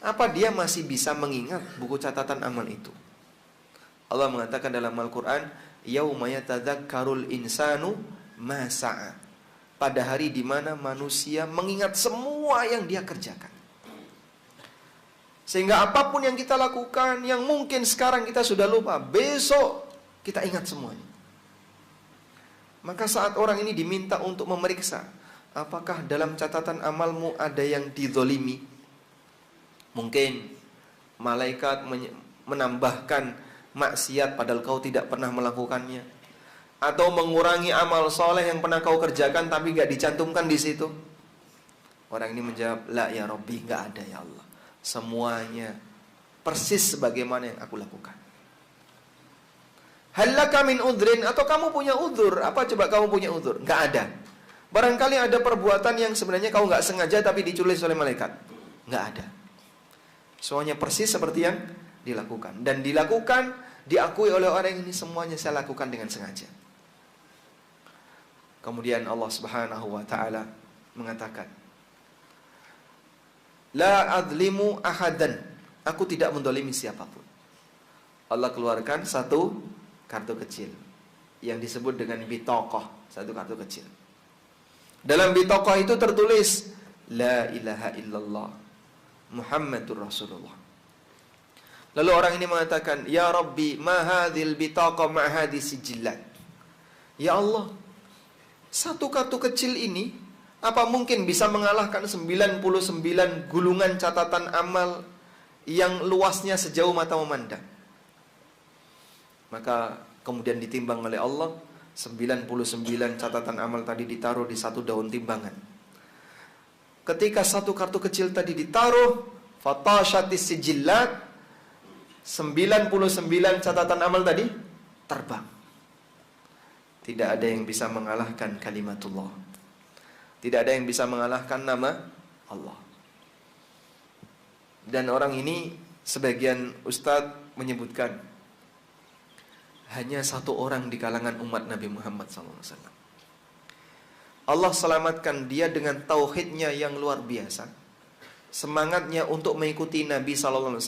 apa dia masih bisa mengingat buku catatan amal itu? Allah mengatakan dalam Al-Quran, yauma yatadzakkarul insanu ma sa'a, pada hari di mana manusia mengingat semua yang dia kerjakan. Sehingga apapun yang kita lakukan, yang mungkin sekarang kita sudah lupa, besok kita ingat semuanya. Maka saat orang ini diminta untuk memeriksa, apakah dalam catatan amalmu ada yang dizolimi? Mungkin malaikat menambahkan maksiat padahal kau tidak pernah melakukannya, atau mengurangi amal soleh yang pernah kau kerjakan tapi gak dicantumkan di situ. Orang ini menjawab, la ya Rabbi, gak ada ya Allah. Semuanya persis sebagaimana yang aku lakukan. Hallaka min udhrin, atau kamu punya udhur? Apa coba kamu punya udhur? Gak ada. Barangkali ada perbuatan yang sebenarnya kau gak sengaja tapi diculis oleh malaikat. Gak ada. Semuanya persis seperti yang dilakukan. Dan dilakukan, diakui oleh orang ini, semuanya saya lakukan dengan sengaja. Kemudian Allah Subhanahu wa ta'ala mengatakan, la adlimu ahadan, aku tidak mendolimi siapapun. Allah keluarkan satu kartu kecil yang disebut dengan bitokoh, satu kartu kecil. Dalam bitokoh itu tertulis la ilaha illallah Muhammadur Rasulullah. Lalu orang ini mengatakan, ya Rabbi, ma hadhil bitokoh ma hadhis sijillat. Ya Allah, satu kartu kecil ini apa mungkin bisa mengalahkan 99 gulungan catatan amal yang luasnya sejauh mata memandang? Maka kemudian ditimbang oleh Allah, 99 catatan amal tadi ditaruh di satu daun timbangan. Ketika satu kartu kecil tadi ditaruh, fatashatis sijillat, 99 catatan amal tadi terbang. Tidak ada yang bisa mengalahkan kalimatullah. Tidak ada yang bisa mengalahkan nama Allah. Dan orang ini, sebagian ustadz menyebutkan, hanya satu orang di kalangan umat Nabi Muhammad SAW. Allah selamatkan dia dengan tauhidnya yang luar biasa, semangatnya untuk mengikuti Nabi SAW,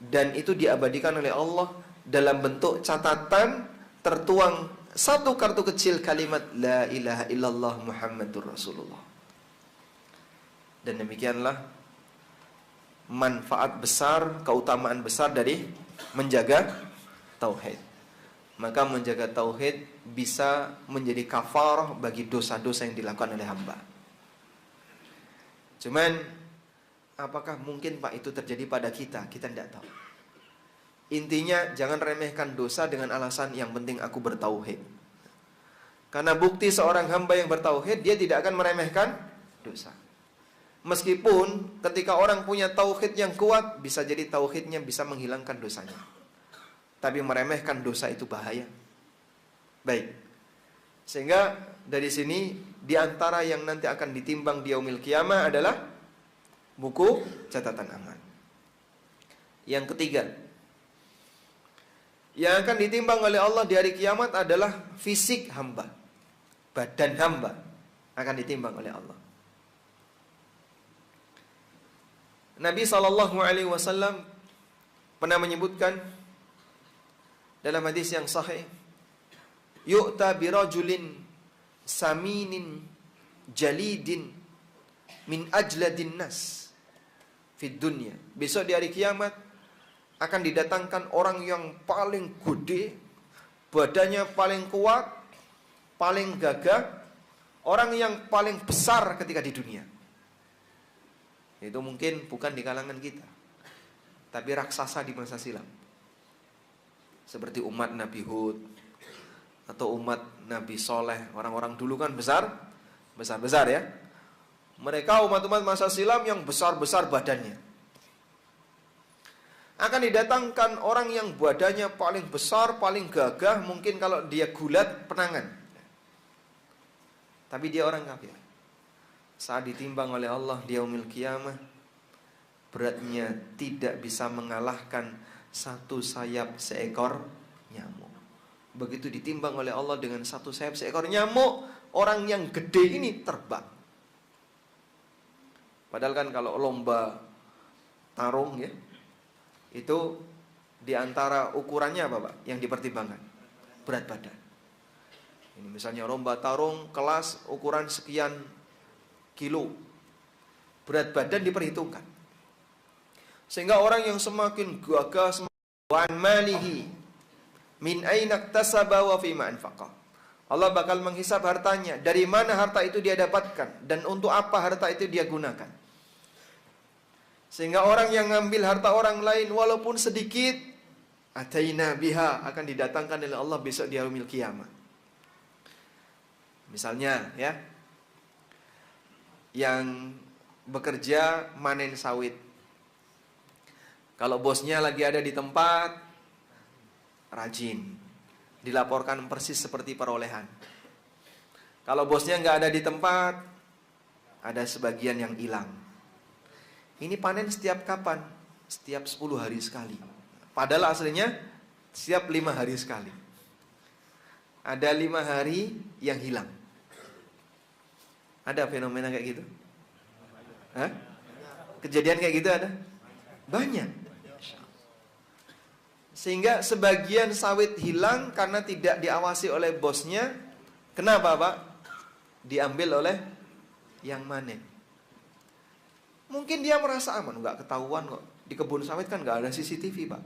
dan itu diabadikan oleh Allah dalam bentuk catatan tertuang satu kartu kecil kalimat la ilaha illallah Muhammadur Rasulullah. Dan demikianlah manfaat besar, keutamaan besar dari menjaga tauhid. Maka menjaga tauhid bisa menjadi kafarah bagi dosa-dosa yang dilakukan oleh hamba. Cuman apakah mungkin Pak itu terjadi pada kita? Kita tidak tahu. Intinya jangan remehkan dosa dengan alasan yang penting aku bertauhid. Karena bukti seorang hamba yang bertauhid, dia tidak akan meremehkan dosa. Meskipun ketika orang punya tauhid yang kuat, bisa jadi tauhidnya bisa menghilangkan dosanya. Tapi meremehkan dosa itu bahaya. Baik. Sehingga dari sini, di antara yang nanti akan ditimbang di yaumil qiyamah adalah buku catatan amal. Yang ketiga, yang akan ditimbang oleh Allah di hari kiamat adalah fisik hamba. Badan hamba akan ditimbang oleh Allah. Nabi SAW pernah menyebutkan dalam hadis yang sahih, yu'ta birajulin saminin jalidin min ajladin nas fid dunya. Besok di hari kiamat akan didatangkan orang yang paling gede, badannya paling kuat, paling gagah, orang yang paling besar ketika di dunia. Itu mungkin bukan di kalangan kita, tapi raksasa di masa silam. Seperti umat Nabi Hud atau umat Nabi Soleh. Orang-orang dulu kan besar-besar ya. Mereka umat-umat masa silam yang besar-besar badannya. Akan didatangkan orang yang badannya paling besar, paling gagah, mungkin kalau dia gulat, penangan. Tapi dia orang kafir. Saat ditimbang oleh Allah di yaumil qiyamah, beratnya tidak bisa mengalahkan satu sayap seekor nyamuk. Begitu ditimbang oleh Allah dengan satu sayap seekor nyamuk, orang yang gede ini terbang. Padahal kan kalau lomba tarung ya, itu diantara ukurannya apa Pak yang dipertimbangkan? Berat badan. Ini misalnya lomba tarung kelas ukuran sekian kilo, berat badan diperhitungkan. Sehingga orang yang semakin gagah, semakin malihi min aina iktasaba wa fima anfaqa. Allah bakal menghisap hartanya, dari mana harta itu dia dapatkan, dan untuk apa harta itu dia gunakan. Sehingga orang yang ngambil harta orang lain walaupun sedikit, ataina biha, akan didatangkan oleh Allah besok di yaumil qiyamah. Misalnya ya, yang bekerja manen sawit, kalau bosnya lagi ada di tempat, rajin, dilaporkan persis seperti perolehan. Kalau bosnya nggak ada di tempat, ada sebagian yang hilang. Ini panen setiap kapan? Setiap 10 hari sekali. Padahal aslinya setiap 5 hari sekali. Ada 5 hari yang hilang. Ada fenomena kayak gitu? Hah? Kejadian kayak gitu ada? Banyak. Sehingga sebagian sawit hilang karena tidak diawasi oleh bosnya. Kenapa, Pak? Diambil oleh yang manen. Mungkin dia merasa aman, nggak ketahuan kok. Di kebun sawit kan nggak ada CCTV, Pak.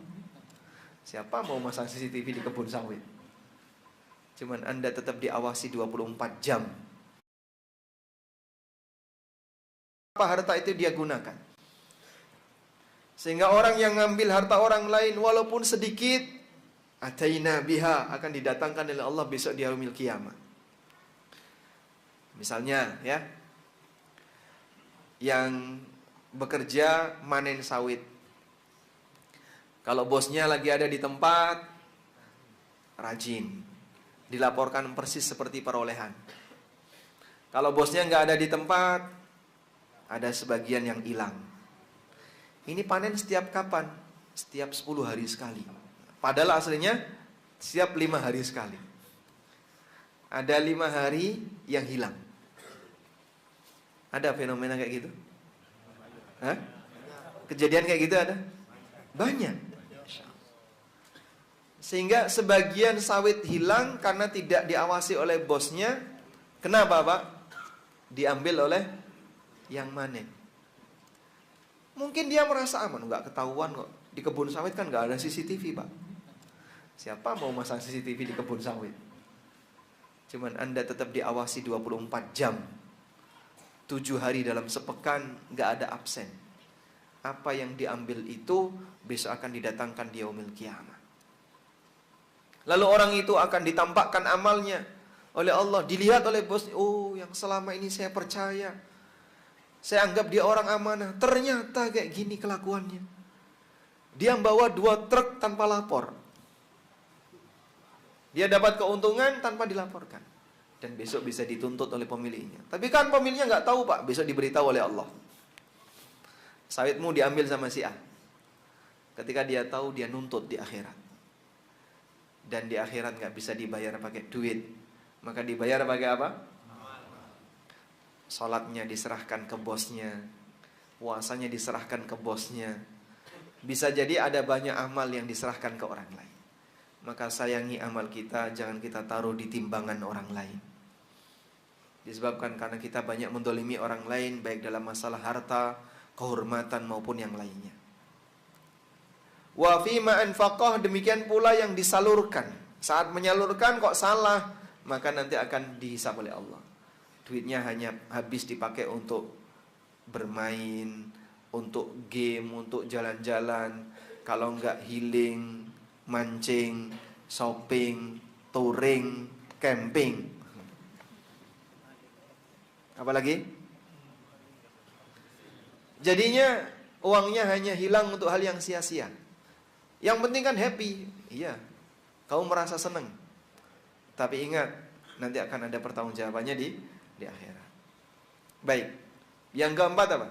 Siapa mau masang CCTV di kebun sawit? Cuman Anda tetap diawasi 24 jam. Apa harta itu dia gunakan? Sehingga orang yang ngambil harta orang lain walaupun sedikit, ataina biha, akan didatangkan oleh Allah besok di yaumil qiyamah. Misalnya ya, yang bekerja manen sawit, kalau bosnya lagi ada di tempat, rajin, dilaporkan persis seperti perolehan. Kalau bosnya nggak ada di tempat, ada sebagian yang hilang. Ini panen setiap kapan? Setiap 10 hari sekali. Padahal aslinya setiap 5 hari sekali. Ada 5 hari yang hilang. Ada fenomena kayak gitu? Hah? Kejadian kayak gitu ada? Banyak. Sehingga sebagian sawit hilang karena tidak diawasi oleh bosnya. Kenapa, Pak? Diambil oleh yang manen. Mungkin dia merasa aman, nggak ketahuan kok. Di kebun sawit kan nggak ada CCTV, Pak. Siapa mau masang CCTV di kebun sawit? Cuman Anda tetap diawasi 24 jam. 7 hari dalam sepekan nggak ada absen. Apa yang diambil itu besok akan didatangkan di yaumil qiyamah. Lalu orang itu akan ditampakkan amalnya oleh Allah, dilihat oleh bos. Oh, yang selama ini saya percaya, saya anggap dia orang amanah, ternyata kayak gini kelakuannya. Dia membawa 2 truk tanpa lapor. Dia dapat keuntungan tanpa dilaporkan. Dan besok bisa dituntut oleh pemiliknya. Tapi kan pemiliknya nggak tahu, Pak. Besok diberitahu oleh Allah. Sawitmu diambil sama si A. Ketika dia tahu, dia nuntut di akhirat. Dan di akhirat nggak bisa dibayar pakai duit. Maka dibayar pakai apa? Salatnya diserahkan ke bosnya, puasanya diserahkan ke bosnya. Bisa jadi ada banyak amal yang diserahkan ke orang lain. Maka sayangi amal kita, jangan kita taruh di timbangan orang lain. Disebabkan karena kita banyak mendolimi orang lain, baik dalam masalah harta, kehormatan maupun yang lainnya. Wa fima anfaqah, demikian pula yang disalurkan. Saat menyalurkan kok salah, maka nanti akan dihisab oleh Allah. Duitnya hanya habis dipakai untuk bermain, untuk game, untuk jalan-jalan. Kalau enggak healing, mancing, shopping, touring, camping. Apalagi? Jadinya uangnya hanya hilang untuk hal yang sia-sia. Yang penting kan happy. Iya, kamu merasa senang. Tapi ingat, nanti akan ada pertanggungjawabannya di akhirat. Baik. Yang keempat apa?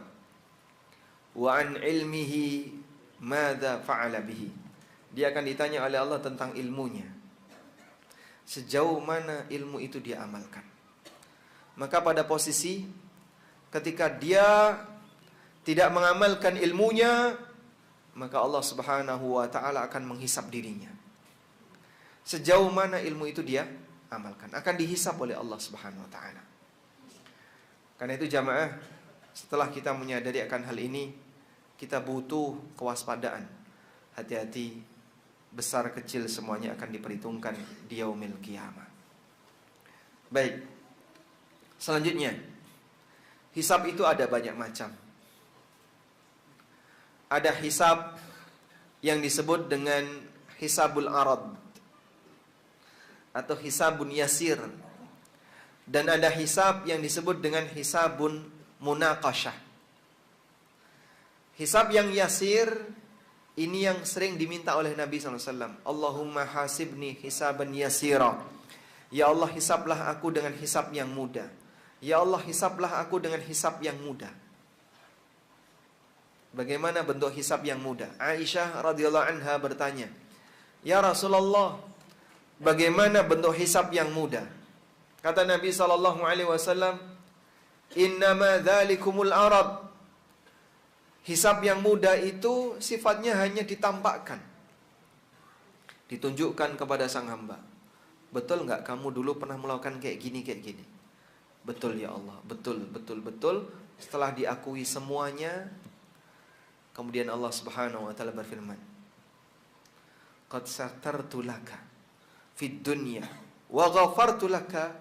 Wa an ilmihi madza fa'ala bihi. Dia akan ditanya oleh Allah tentang ilmunya. Sejauh mana ilmu itu dia amalkan. Maka pada posisi ketika dia tidak mengamalkan ilmunya, maka Allah Subhanahu wa ta'ala akan menghisap dirinya. Sejauh mana ilmu itu dia amalkan, akan dihisap oleh Allah Subhanahu wa ta'ala. Karena itu jamaah, setelah kita menyadari akan hal ini, kita butuh kewaspadaan. Hati-hati, besar kecil semuanya akan diperhitungkan di yaumil qiyamah. Baik. Selanjutnya, hisab itu ada banyak macam. Ada hisab yang disebut dengan hisabul arad atau hisabun yasir. Dan ada hisab yang disebut dengan hisabun munaqashah. Hisab yang yasir ini yang sering diminta oleh Nabi SAW. Allahumma hasibni hisaban yasira. Ya Allah, hisablah aku dengan hisab yang mudah. Ya Allah, hisablah aku dengan hisab yang mudah. Bagaimana bentuk hisab yang mudah? Aisyah radhiyallahu anha bertanya, "Ya Rasulullah, bagaimana bentuk hisab yang mudah?" Kata Nabi SAW, "Innama dzalikumul arad." Hisab yang mudah itu sifatnya hanya ditampakkan, ditunjukkan kepada sang hamba. Betul nggak kamu dulu pernah melakukan kayak gini, kayak gini? Betul ya Allah, betul, betul, betul. Setelah diakui semuanya, kemudian Allah Subhanahu wa taala berfirman, "Qad satartu laka fid dunya wa ghafartu laka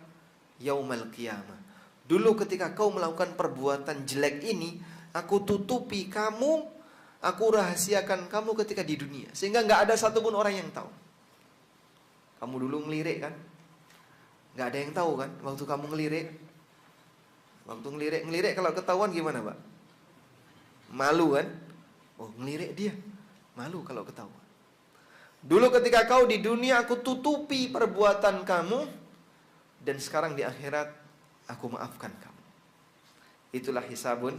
yaumal qiyamah." Dulu ketika kau melakukan perbuatan jelek ini, aku tutupi kamu, aku rahasiakan kamu ketika di dunia, sehingga nggak ada satupun orang yang tahu. Kamu dulu ngelirik kan? Nggak ada yang tahu kan? Waktu kamu ngelirik, ngelirik kalau ketahuan gimana, Pak? Malu kan? Oh, ngelirik dia, malu kalau ketahuan. Dulu ketika kau di dunia, aku tutupi perbuatan kamu, dan sekarang di akhirat aku maafkan kamu. Itulah hisabun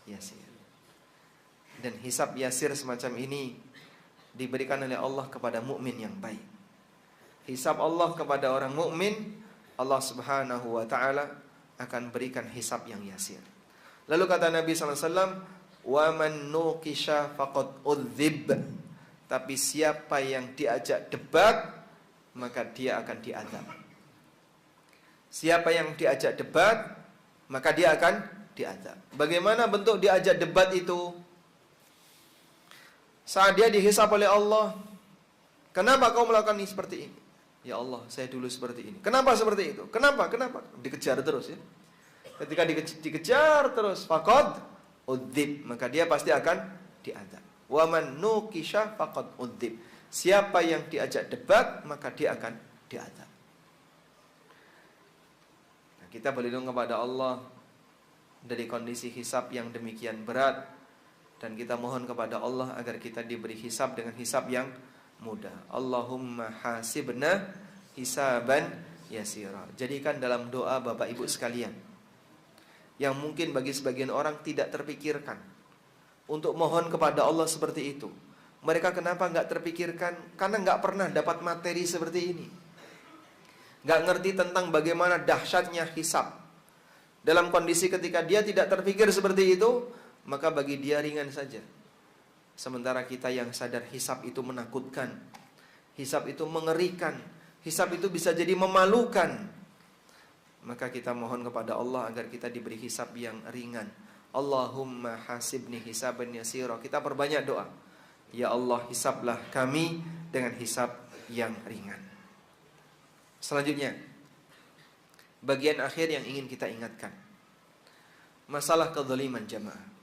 yasir. Dan hisab yasir semacam ini diberikan oleh Allah kepada mukmin yang baik. Hisab Allah kepada orang mukmin, Allah Subhanahu wa taala akan berikan hisab yang yasir. Lalu kata Nabi SAW, "Wa man nuqisha faqad udzib." Tapi siapa yang diajak debat, maka dia akan diazab. Siapa yang diajak debat, maka dia akan diazab. Bagaimana bentuk diajak debat itu? Saat dia dihisab oleh Allah, "Kenapa kau melakukan ini seperti ini?" "Ya Allah, saya dulu seperti ini." "Kenapa seperti itu?" "Kenapa? Kenapa?" Dikejar terus ya. Ketika dikejar terus, faqad udzib, maka dia pasti akan diazab. Wa man nuqisha faqad udzib. Siapa yang diajak debat, maka dia akan diazab. Nah, kita berlindung kepada Allah dari kondisi hisab yang demikian berat, dan kita mohon kepada Allah agar kita diberi hisab dengan hisab yang mudah. Allahumma hasibna hisaban yasira. Jadikan dalam doa Bapak Ibu sekalian, yang mungkin bagi sebagian orang tidak terpikirkan, untuk mohon kepada Allah seperti itu. Mereka kenapa nggak terpikirkan? Karena nggak pernah dapat materi seperti ini, nggak ngerti tentang bagaimana dahsyatnya hisab. Dalam kondisi ketika dia tidak terpikir seperti itu, maka bagi dia ringan saja. Sementara kita yang sadar hisab itu menakutkan, hisab itu mengerikan, hisab itu bisa jadi memalukan, maka kita mohon kepada Allah agar kita diberi hisab yang ringan. Allahumma hasibni hisaban yasira. Kita perbanyak doa. Ya Allah, hisablah kami dengan hisab yang ringan. Selanjutnya, bagian akhir yang ingin kita ingatkan, masalah kezaliman jamaah.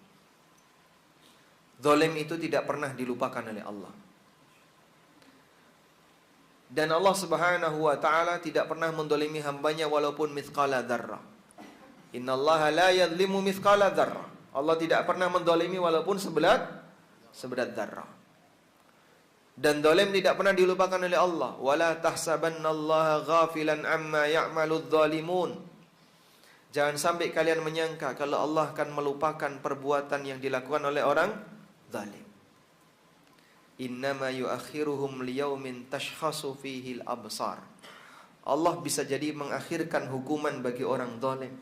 Zalim itu tidak pernah dilupakan oleh Allah. Dan Allah Subhanahu wa taala tidak pernah mendolimi hambanya walaupun mithqala dzarrah. Innallaha la yadhlimu mithqala dzarrah. Allah tidak pernah mendolimi walaupun seberat dzarrah. Dan zalim tidak pernah dilupakan oleh Allah. Wala tahsabannallaha ghafilan amma ya'maludz zalimun. Jangan sampai kalian menyangka kalau Allah akan melupakan perbuatan yang dilakukan oleh orang zalim. Innama yuakhiruhum liyaumin tashkhasu fihi al-absar. Allah bisa jadi mengakhirkan hukuman bagi orang zalim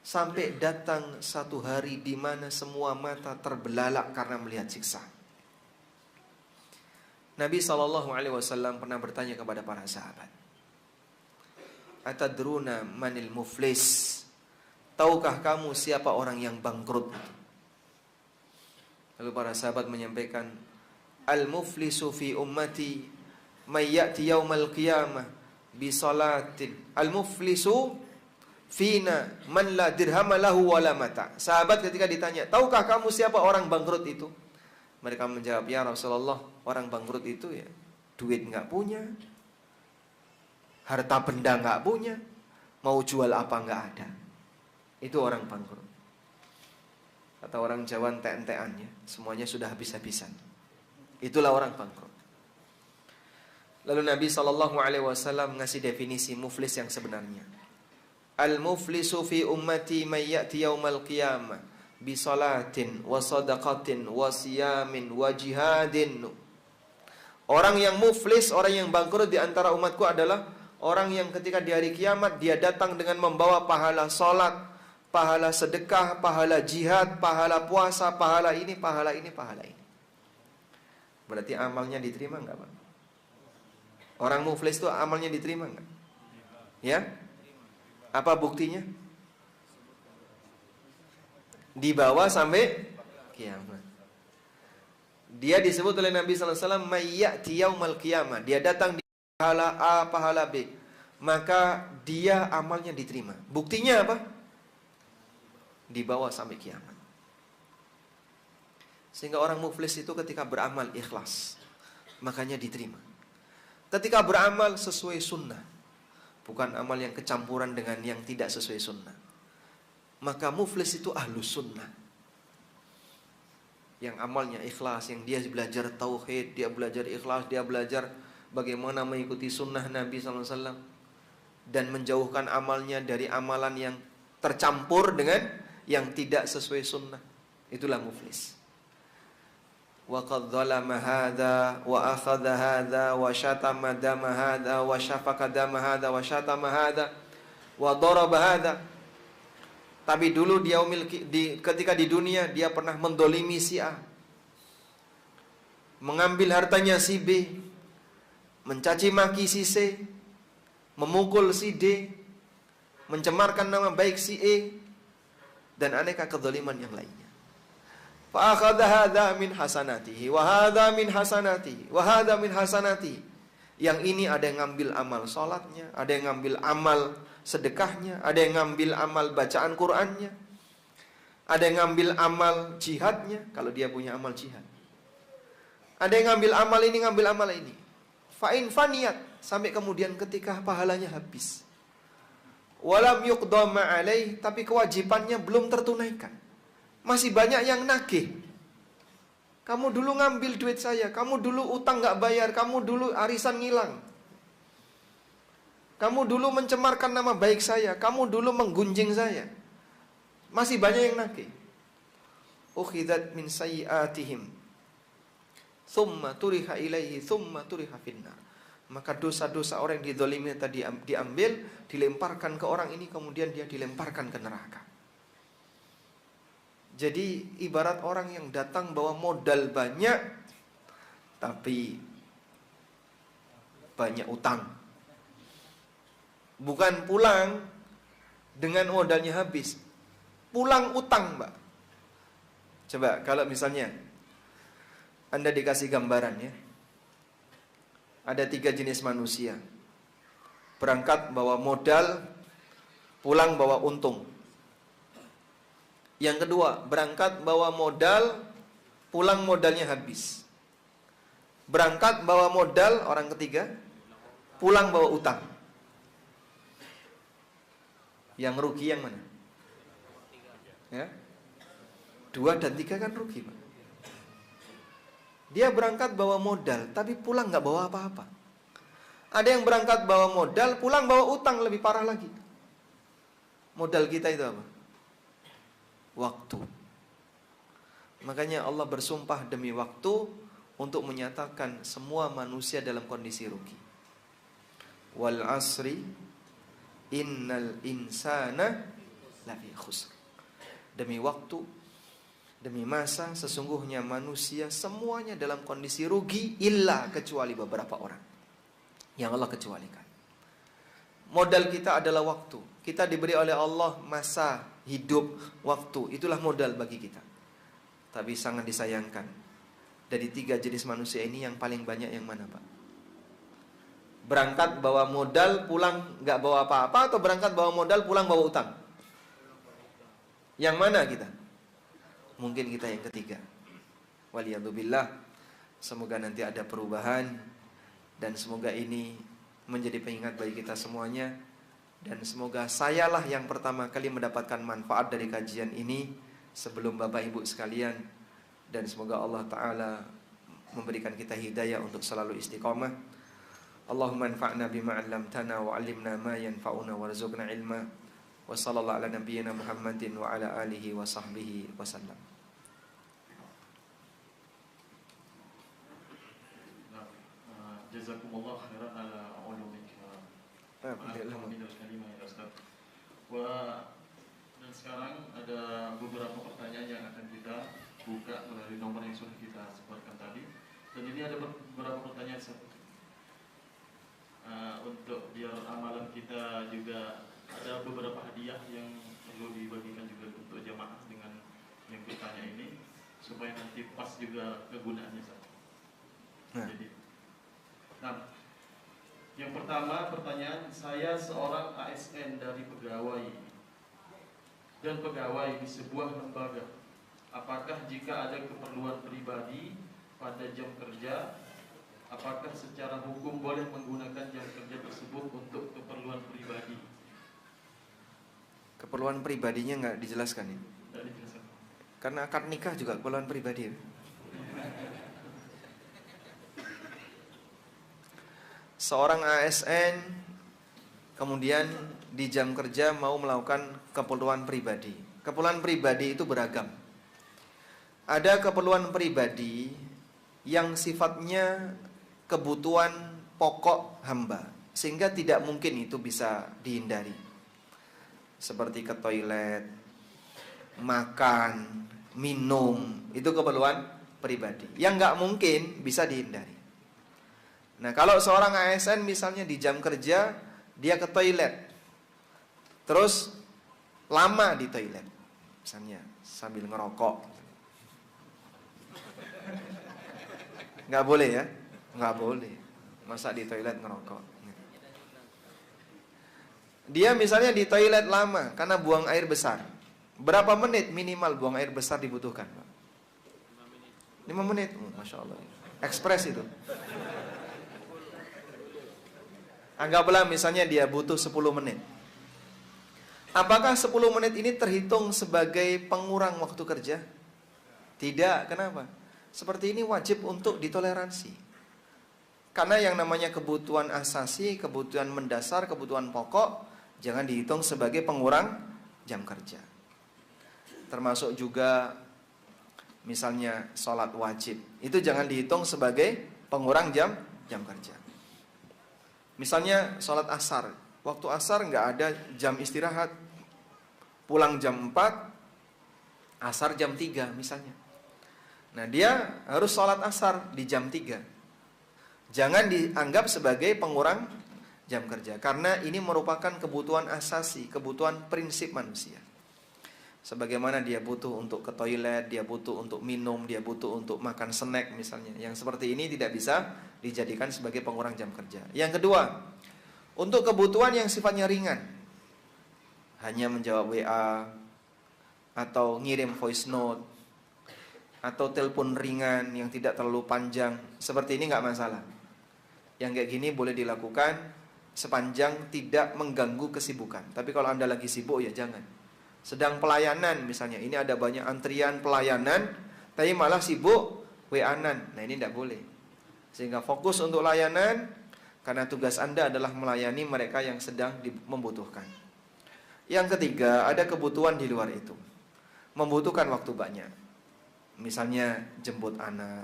sampai datang satu hari di mana semua mata terbelalak karena melihat siksa. Nabi SAW pernah bertanya kepada para sahabat, "Atadruna manil muflis?" Tahukah kamu siapa orang yang bangkrut itu? Lalu para sahabat menyampaikan, "Al-muflisu fi ummati may ya'ti yaumal qiyamah bisalatin. Al-muflisu fina man la dirham lahu wala mata. Sahabat ketika ditanya, tahukah kamu siapa orang bangkrut itu? Mereka menjawab, ya Rasulullah, orang bangkrut itu ya duit nggak punya, harta benda nggak punya, mau jual apa nggak ada. Itu orang bangkrut. Kata orang Jawa, entek-entekannya, semuanya sudah habis-habisan. Itulah orang bangkrut. Lalu Nabi SAW ngasih definisi muflis yang sebenarnya. Al-muflisu fi ummati man ya'ti yaumal qiyamah bi salatin wa sadaqatin wa siyamin wa jihadin. Orang yang muflis, orang yang bangkrut di antara umatku adalah orang yang ketika di hari kiamat dia datang dengan membawa pahala salat, pahala sedekah, pahala jihad, pahala puasa, pahala ini, pahala ini, pahala ini. Berarti amalnya diterima enggak, Pak? Orang muflis itu amalnya diterima enggak? Ya? Apa buktinya? Dibawa sampai kiamat. Dia disebut oleh Nabi SAW mayyati yaumal qiyamah. Dia datang di pahala A, pahala B. Maka dia amalnya diterima. Buktinya apa? Dibawa sampai kiamat. Sehingga orang muflis itu ketika beramal ikhlas, makanya diterima. Ketika beramal sesuai sunnah, bukan amal yang kecampuran dengan yang tidak sesuai sunnah, maka muflis itu ahlus sunnah. Yang amalnya ikhlas, yang dia belajar tauhid, dia belajar ikhlas, dia belajar bagaimana mengikuti sunnah Nabi SAW, dan menjauhkan amalnya dari amalan yang tercampur dengan yang tidak sesuai sunnah. Itulah muflis. Wa qad zalama hadza wa akhadha hadza wa syatama dama hadza wa syafaka dama hadza wa syatama hadza wa daraba hadza. Tapi dulu dia ketika di dunia dia pernah mendolimi si A, mengambil hartanya si B, mencaci maki si C, memukul si D, mencemarkan nama baik si E, dan aneka kezaliman yang lainnya. Fa akhadha hadza min hasanatihi wa hadza min hasanatihi wa hadza min hasanatihi. Yang ini ada yang ngambil amal salatnya, ada yang ngambil amal sedekahnya, ada yang ngambil amal bacaan Qur'annya, ada yang ngambil amal jihadnya, kalau dia punya amal jihad. Ada yang ngambil amal ini, ngambil amal ini. Fa'in faniyat, sampai kemudian ketika pahalanya habis. Walam yuqda ma'alaih, tapi kewajibannya belum tertunaikan. Masih banyak yang nagih. Kamu dulu ngambil duit saya, kamu dulu utang gak bayar, kamu dulu arisan ngilang, kamu dulu mencemarkan nama baik saya, kamu dulu menggunjing saya. Masih banyak yang nagih. Ukhidat min sayyi'atihim thumma turiha ilaihi thumma turiha finnar. Maka dosa-dosa orang yang dizalimi tadi diambil, dilemparkan ke orang ini, kemudian dia dilemparkan ke neraka. Jadi ibarat orang yang datang bawa modal banyak, tapi banyak utang. Bukan pulang dengan modalnya habis, pulang utang, Mbak. Coba kalau misalnya Anda dikasih gambaran ya, ada 3 jenis manusia. Berangkat bawa modal, pulang bawa untung. Yang kedua, berangkat bawa modal, pulang modalnya habis. Berangkat bawa modal, orang ketiga, pulang bawa utang. Yang rugi yang mana? Ya, 2 dan 3 kan rugi, Pak. Dia berangkat bawa modal, tapi pulang nggak bawa apa-apa. Ada yang berangkat bawa modal, pulang bawa utang, lebih parah lagi. Modal kita itu apa? Waktu. Makanya Allah bersumpah demi waktu untuk menyatakan semua manusia dalam kondisi rugi. Wal asri innal insana lafi khusr. Demi waktu, demi masa, sesungguhnya manusia semuanya dalam kondisi rugi, illa kecuali beberapa orang yang Allah kecualikan. Modal kita adalah waktu. Kita diberi oleh Allah masa hidup, waktu. Itulah modal bagi kita. Tapi sangat disayangkan, dari 3 jenis manusia ini yang paling banyak yang mana, Pak? Berangkat bawa modal, pulang nggak bawa apa-apa, atau berangkat bawa modal, pulang bawa utang? Yang mana kita? Mungkin kita yang ketiga. Waliyadzubillah. Semoga nanti ada perubahan, dan semoga ini menjadi pengingat bagi kita semuanya. Dan semoga sayalah yang pertama kali mendapatkan manfaat dari kajian ini sebelum Bapak Ibu sekalian. Dan semoga Allah Ta'ala memberikan kita hidayah untuk selalu istiqamah. Allahumma anfa'na bima 'allamtana wa 'allimna ma yanfa'una warzuqna ilma. Wa sallallahu ala nabiyyina Muhammadin wa ala alihi wa sahbihi wa sallam. Jazakumullah khairan ala ulumika. Alhamdulillah kalimah ya Ustaz. Dan sekarang ada beberapa pertanyaan yang akan kita buka melalui nomor yang sudah kita sebarkan tadi. Dan ini ada beberapa pertanyaan untuk biar amalan kita juga ada beberapa hadiah yang perlu dibagikan juga untuk jamaah dengan yang bertanya ini supaya nanti pas juga kegunaannya. Jadi, yang pertama pertanyaan, saya seorang ASN dari pegawai dan pegawai di sebuah lembaga. Apakah jika ada keperluan pribadi pada jam kerja, apakah secara hukum boleh menggunakan jam kerja tersebut untuk keperluan pribadi? Keperluan pribadinya nggak dijelaskan ya? Nggak dijelaskan. Karena akad nikah juga keperluan pribadi ya? Seorang ASN kemudian di jam kerja mau melakukan keperluan pribadi. Keperluan pribadi itu beragam. Ada keperluan pribadi yang sifatnya kebutuhan pokok hamba, sehingga tidak mungkin itu bisa dihindari. Seperti ke toilet, makan, minum, itu keperluan pribadi yang nggak mungkin bisa dihindari. Nah, kalau seorang ASN misalnya di jam kerja dia ke toilet, terus lama di toilet, misalnya sambil ngerokok, nggak boleh ya, nggak boleh. Masa di toilet ngerokok? Dia misalnya di toilet lama karena buang air besar. Berapa menit minimal buang air besar dibutuhkan, Pak? 5 menit. Masya Allah. Ekspres itu. Anggaplah misalnya dia butuh 10 menit. Apakah 10 menit ini terhitung sebagai pengurang waktu kerja? Tidak. Kenapa? Seperti ini wajib untuk ditoleransi. Karena yang namanya kebutuhan asasi, kebutuhan mendasar, kebutuhan pokok, jangan dihitung sebagai pengurang jam kerja. Termasuk juga misalnya sholat wajib, itu jangan dihitung sebagai pengurang jam kerja. Misalnya sholat asar, waktu asar nggak ada jam istirahat, pulang jam 4, asar jam 3 misalnya. Nah, dia harus sholat asar di jam 3. Jangan dianggap sebagai pengurang jam kerja, karena ini merupakan kebutuhan asasi, kebutuhan prinsip manusia. Sebagaimana dia butuh untuk ke toilet, dia butuh untuk minum, dia butuh untuk makan snack misalnya. Yang seperti ini tidak bisa dijadikan sebagai pengurang jam kerja. Yang kedua, untuk kebutuhan yang sifatnya ringan, hanya menjawab WA, atau ngirim voice note, atau telepon ringan yang tidak terlalu panjang, seperti ini nggak masalah. Yang kayak gini boleh dilakukan sepanjang tidak mengganggu kesibukan. Tapi kalau Anda lagi sibuk ya jangan. Sedang pelayanan misalnya, ini ada banyak antrian pelayanan, tapi malah sibuk WA-an. Nah, ini tidak boleh. Sehingga fokus untuk layanan, karena tugas Anda adalah melayani mereka yang sedang membutuhkan. Yang ketiga, ada kebutuhan di luar itu, membutuhkan waktu banyak. Misalnya jemput anak.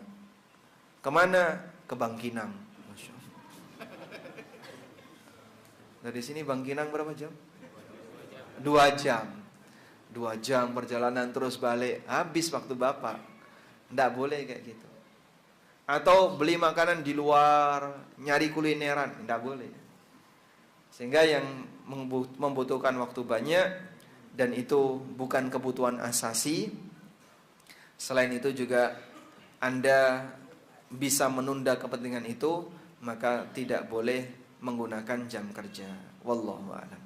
Kemana? Ke Bangkinang. Masya Allah. Dari sini Bangkinang berapa jam? 2 jam. 2 jam perjalanan terus balik, habis waktu Bapak. Tidak boleh kayak gitu. Atau beli makanan di luar, nyari kulineran, tidak boleh. Sehingga yang membutuhkan waktu banyak, dan itu bukan kebutuhan asasi. Selain itu juga Anda bisa menunda kepentingan itu, maka tidak boleh menggunakan jam kerja. Wallahu a'lam.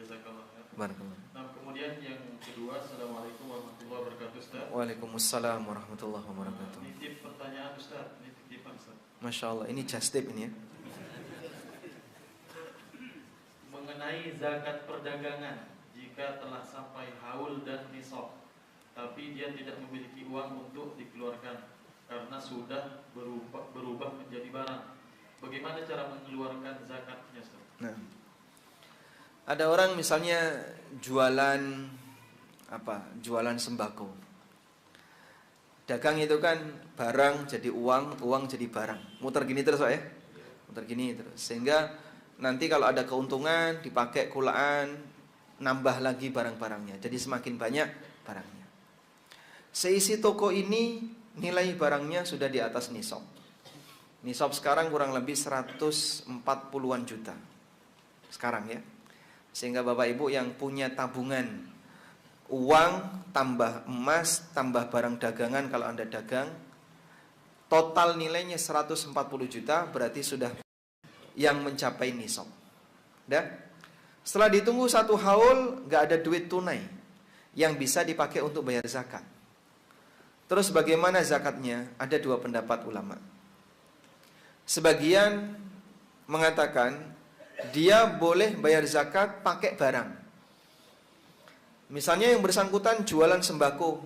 Jazakallah. Barakallah. Nah, kemudian yang kedua, Assalamualaikum warahmatullahi wabarakatuh, Ustaz. Waalaikumsalam warahmatullahi wabarakatuh. Nitip pertanyaan Ustaz, titipan Ustaz. Masya Allah, ini just tip ini ya. Mengenai zakat perdagangan, jika telah sampai haul dan nisab, tapi dia tidak memiliki uang untuk dikeluarkan karena sudah berubah menjadi barang, bagaimana cara mengeluarkan zakatnya, Ustaz? Nah, ada orang misalnya jualan sembako. Dagang itu kan barang jadi uang, uang jadi barang. Muter gini terus Pak ya. Muter gini terus. Sehingga nanti kalau ada keuntungan dipakai kulaan, nambah lagi barang-barangnya. Jadi semakin banyak barangnya. Seisi toko ini nilai barangnya sudah di atas nisab. Nisab sekarang kurang lebih 140-an juta. Sekarang ya. Sehingga Bapak Ibu yang punya tabungan uang tambah emas tambah barang dagangan, kalau Anda dagang, total nilainya 140 juta, berarti sudah yang mencapai nisab. Dan setelah ditunggu 1 haul nggak ada duit tunai yang bisa dipakai untuk bayar zakat. Terus bagaimana zakatnya? Ada 2 pendapat ulama. Sebagian mengatakan dia boleh bayar zakat pakai barang. Misalnya yang bersangkutan jualan sembako.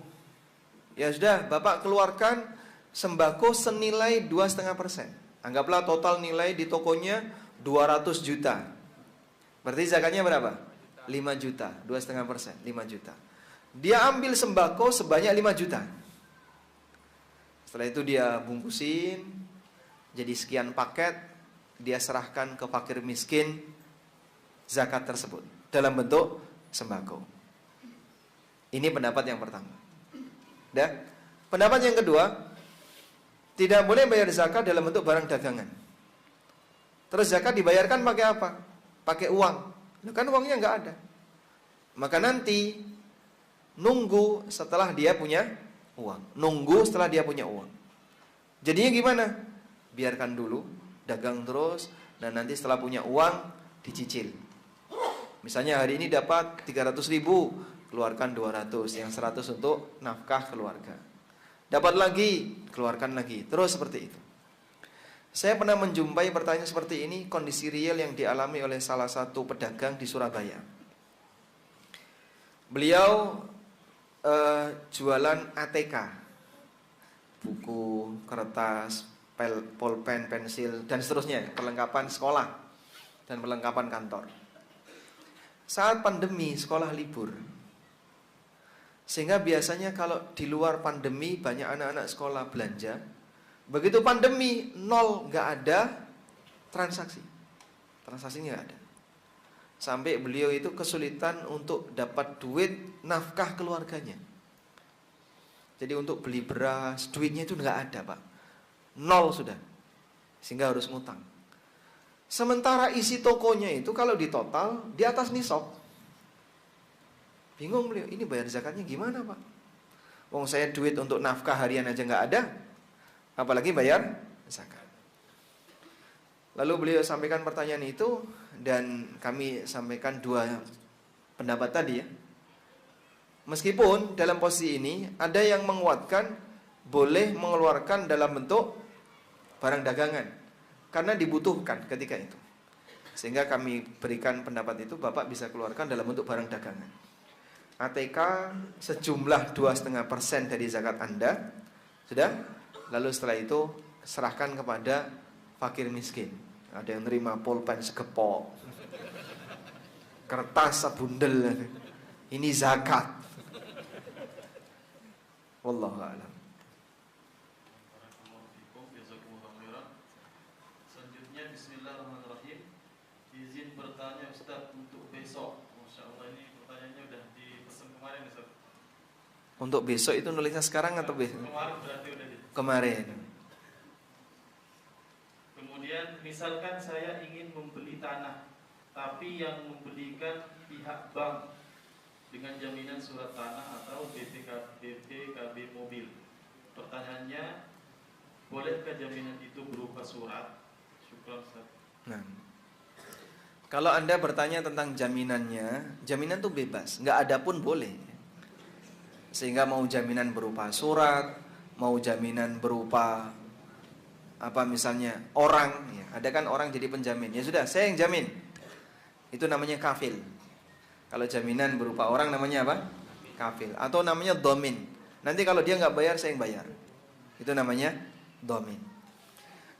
Ya sudah, Bapak keluarkan sembako senilai 2,5%. Anggaplah total nilai di tokonya 200 juta. Berarti zakatnya berapa? 5 juta, 2,5%, 5 juta. Dia ambil sembako sebanyak 5 juta. Setelah itu dia bungkusin jadi sekian paket, dia serahkan ke fakir miskin zakat tersebut dalam bentuk sembako. Ini pendapat yang pertama. Dan pendapat yang kedua, tidak boleh bayar zakat dalam bentuk barang dagangan. Terus zakat dibayarkan pakai apa? Pakai uang. Nah, kan uangnya nggak ada. Maka nanti nunggu setelah dia punya uang. Nunggu setelah dia punya uang. Jadinya gimana? Biarkan dulu, dagang terus, dan nanti setelah punya uang dicicil. Misalnya hari ini dapat 300 ribu, keluarkan 200, yang 100 untuk nafkah keluarga. Dapat lagi, keluarkan lagi. Terus seperti itu. Saya pernah menjumpai pertanyaan seperti ini, kondisi real yang dialami oleh salah satu pedagang di Surabaya. Beliau jualan ATK, buku, kertas, pulpen, pensil, dan seterusnya, perlengkapan sekolah dan perlengkapan kantor. Saat pandemi, sekolah libur. Sehingga biasanya kalau di luar pandemi banyak anak-anak sekolah belanja. Begitu pandemi, nol, nggak ada transaksi. Transaksinya nggak ada. Sampai beliau itu kesulitan untuk dapat duit nafkah keluarganya. Jadi untuk beli beras, duitnya itu nggak ada Pak. Nol sudah. Sehingga harus ngutang. Sementara isi tokonya itu kalau ditotal di atas nisab. Bingung beliau, ini bayar zakatnya gimana Pak? Wong saya duit untuk nafkah harian aja nggak ada, apalagi bayar zakat. Lalu beliau sampaikan pertanyaan itu, dan kami sampaikan 2 pendapat tadi ya. Meskipun dalam posisi ini ada yang menguatkan boleh mengeluarkan dalam bentuk barang dagangan karena dibutuhkan ketika itu. Sehingga kami berikan pendapat itu, Bapak bisa keluarkan dalam bentuk barang dagangan. ATK sejumlah 2,5% dari zakat Anda. Sudah? Lalu setelah itu serahkan kepada fakir miskin. Ada yang nerima pulpen segepok, kertas sebundel. Ini zakat. Wallahu a'lam. Selanjutnya, bismillahirrahmanirrahim. Izin bertanya Ustaz untuk besok. Masya Allah, ini pertanyaannya udah dipesan kemarin Ustaz. Untuk besok itu nulisnya sekarang atau besok? Kemarin berarti udah Kemarin. Kemudian misalkan saya ingin membeli tanah, tapi yang membelikan pihak bank dengan jaminan surat tanah atau BPKB mobil. Pertanyaannya, bolehkah jaminan itu berupa surat? Nah, kalau Anda bertanya tentang jaminannya, jaminan itu bebas, nggak ada pun boleh. Sehingga mau jaminan berupa surat, mau jaminan berupa apa misalnya orang, ya, ada kan orang jadi penjamin. Ya sudah, saya yang jamin. Itu namanya kafil. Kalau jaminan berupa orang namanya apa? Kafil. Atau namanya domin. Nanti kalau dia nggak bayar, saya yang bayar. Itu namanya domin.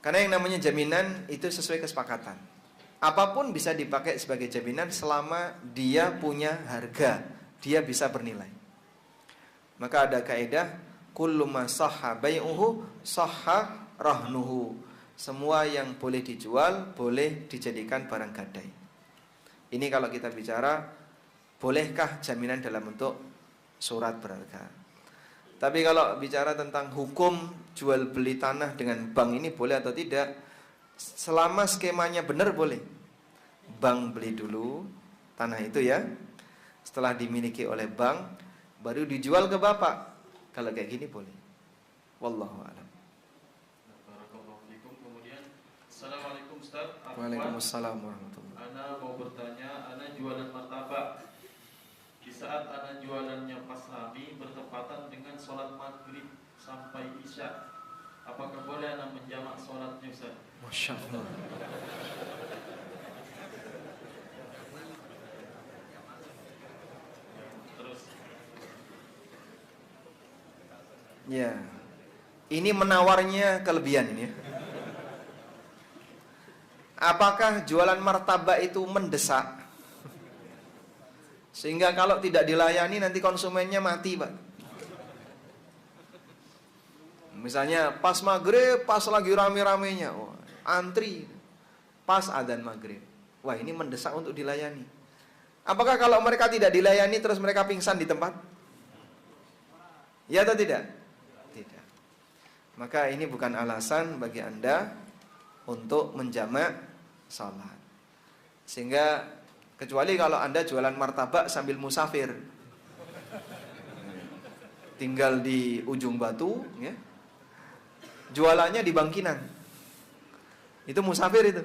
Karena yang namanya jaminan itu sesuai kesepakatan. Apapun bisa dipakai sebagai jaminan selama dia punya harga, dia bisa bernilai. Maka ada kaidah kullu ma sahha bai'uhu sahha rahnuhu. Semua yang boleh dijual boleh dijadikan barang gadai. Ini kalau kita bicara bolehkah jaminan dalam bentuk surat berharga. Tapi kalau bicara tentang hukum jual beli tanah dengan bank ini boleh atau tidak, selama skemanya benar boleh. Bank beli dulu tanah itu ya, setelah dimiliki oleh bank baru dijual ke bapak. Kalau kayak gini boleh. Wallahu a'lam. Kemudian, Assalamualaikum Ustaz. Waalaikumsalam warahmatullahi wabarakatuh. Ana mau bertanya, ana jualan martabak. Di saat ana jualannya Paslami bertepatan dengan sholat maghrib sampai isya, apakah boleh ana menjamak sholatnya Ustaz? Masya Allah. Terus Ya, ini menawarnya kelebihan ini ya. Apakah jualan martabak itu mendesak? Sehingga kalau tidak dilayani nanti konsumennya mati, Pak. Misalnya pas maghrib, pas lagi rame-ramenya, antri. Pas adzan maghrib. Wah, ini mendesak untuk dilayani. Apakah kalau mereka tidak dilayani terus mereka pingsan di tempat? Ya atau tidak? Tidak. Maka ini bukan alasan bagi Anda untuk menjamak salat. Sehingga kecuali kalau Anda jualan martabak sambil musafir, tinggal di ujung Batu ya, jualannya di Bangkinan, itu musafir itu.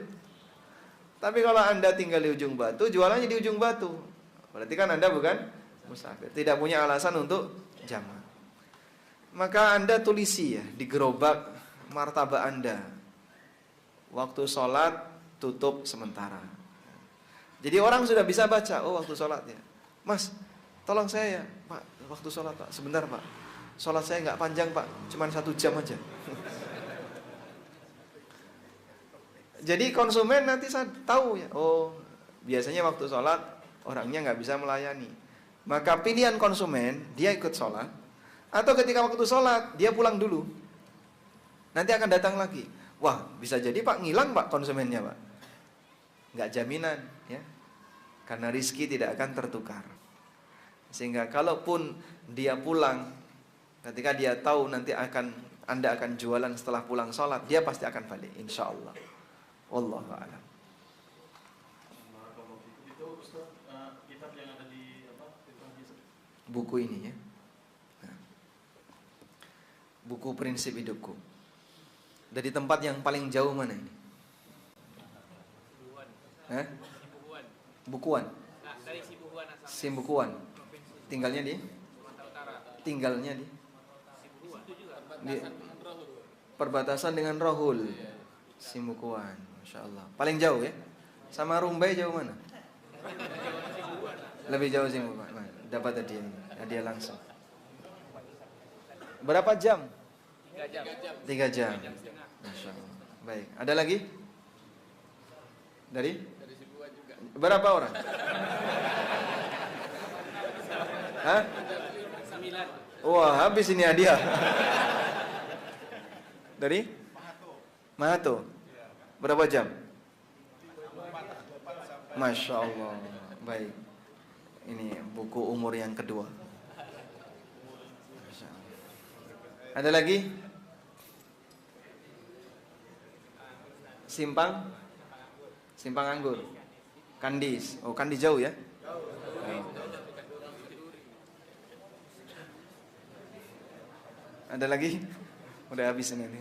Tapi kalau Anda tinggal di ujung Batu, jualannya di ujung Batu, berarti kan Anda bukan musafir, tidak punya alasan untuk jamak. Maka Anda tulisi ya di gerobak martabak Anda, waktu sholat tutup sementara. Jadi orang sudah bisa baca, oh waktu sholat ya. Mas, tolong saya ya, Pak, waktu sholat Pak, sebentar Pak. Sholat saya nggak panjang Pak, cuma 1 jam aja. Jadi konsumen nanti tahu ya, oh biasanya waktu sholat orangnya nggak bisa melayani. Maka pilihan konsumen, dia ikut sholat, atau ketika waktu sholat, dia pulang dulu. Nanti akan datang lagi. Wah, bisa jadi Pak, ngilang Pak konsumennya Pak. Nggak jaminan ya, karena rizki tidak akan tertukar. Sehingga kalaupun dia pulang, ketika dia tahu nanti Anda akan jualan setelah pulang sholat, dia pasti akan balik, insya Allah. Wallahu a'lam. itu Ustaz, kitab yang ada di apa? Buku ini ya, buku Prinsip Hidupku. Dari tempat yang paling jauh mana ini? Bukuan. Dari Sibuhuan asalnya. Simbukuan. Tinggalnya di? Tinggalnya di? Di perbatasan dengan Rohul. Simbukuan, Masya Allah. Paling jauh ya? Sama Rumbai jauh mana? Lebih jauh Simbukuan. Dapat hadiah langsung. Berapa jam? 3 jam. Masya Allah. Baik. Ada lagi? Dari Sibuhuan juga. Berapa orang? Hah? 9. Wah, habis ini hadiah. Dari? Mahato. Berapa jam? 24. Masya Allah. Baik. Ini buku umur yang kedua. Masya Allah. Ada lagi? Simpang Anggur. Kandis. Oh, Kandis jauh ya? Jauh. Ada lagi? Udah habis ini.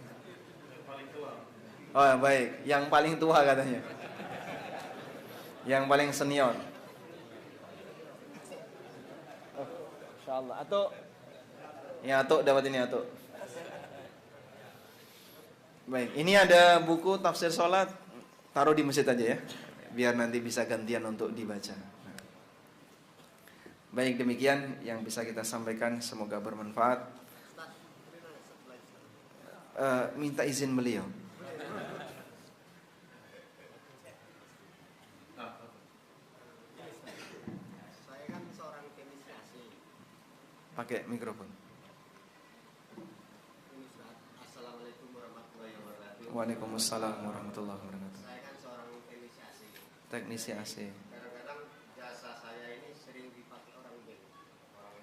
Oh baik, yang paling tua katanya. Yang paling senior. Oh, insyaallah. Atau ya Atuk dapat ini Atuk. Baik, ini ada buku tafsir sholat, taruh di masjid aja ya, biar nanti bisa gantian untuk dibaca. Baik, demikian yang bisa kita sampaikan, semoga bermanfaat. Minta izin beliau. Saya kan seorang inisiasi. Pakai mikrofon. Assalamualaikum warahmatullahi wabarakatuh. Waalaikumsalam warahmatullahi wabarakatuh. Saya kan seorang inisiasi. Teknisi AC. Kadang-kadang jasa saya ini sering dipakai orang bank. Orang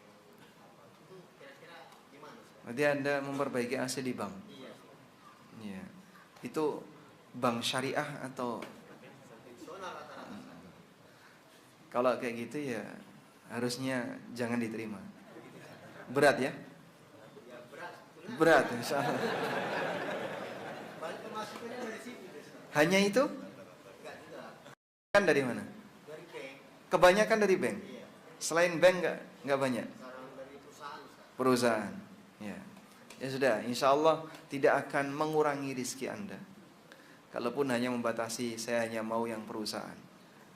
apa? Itu kira-kira gimana? Berarti Anda memperbaiki AC di bank? Iya. Iya. Itu bank syariah atau? Konvensional rata-rata. Kalau kayak gitu ya harusnya jangan diterima. Berat ya? Ya berat. Berat insya Allah. Balik pemasukannya dari situ. Hanya itu? Enggak juga. Kan dari mana? Dari bank. Kebanyakan dari bank. Iya. Selain bank nggak banyak. Sekarang dari perusahaan. Ustaz. Perusahaan. Ya. Ya sudah, insya Allah tidak akan mengurangi rizki Anda. Kalaupun hanya membatasi, saya hanya mau yang perusahaan.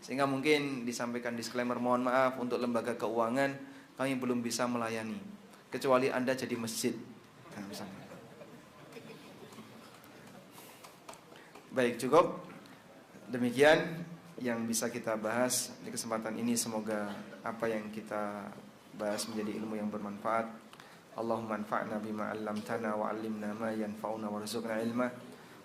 Sehingga mungkin disampaikan disclaimer, mohon maaf untuk lembaga keuangan kami belum bisa melayani, kecuali Anda jadi masjid. Nah, misalnya. Baik, cukup. Demikian yang bisa kita bahas di kesempatan ini. Semoga apa yang kita bahas menjadi ilmu yang bermanfaat. Allahumma anfa'na bima 'allamtana wa 'allimna ma yanfa'una warzuqna ilma.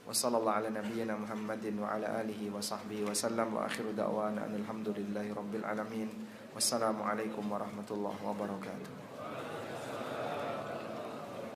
Wa sallallahu ala nabiyyina Muhammadin wa ala alihi wa sahbihi wa sallam wa akhiru da'wana alhamdulillahi rabbil alamin. Wassalamu alaikum warahmatullahi wabarakatuh.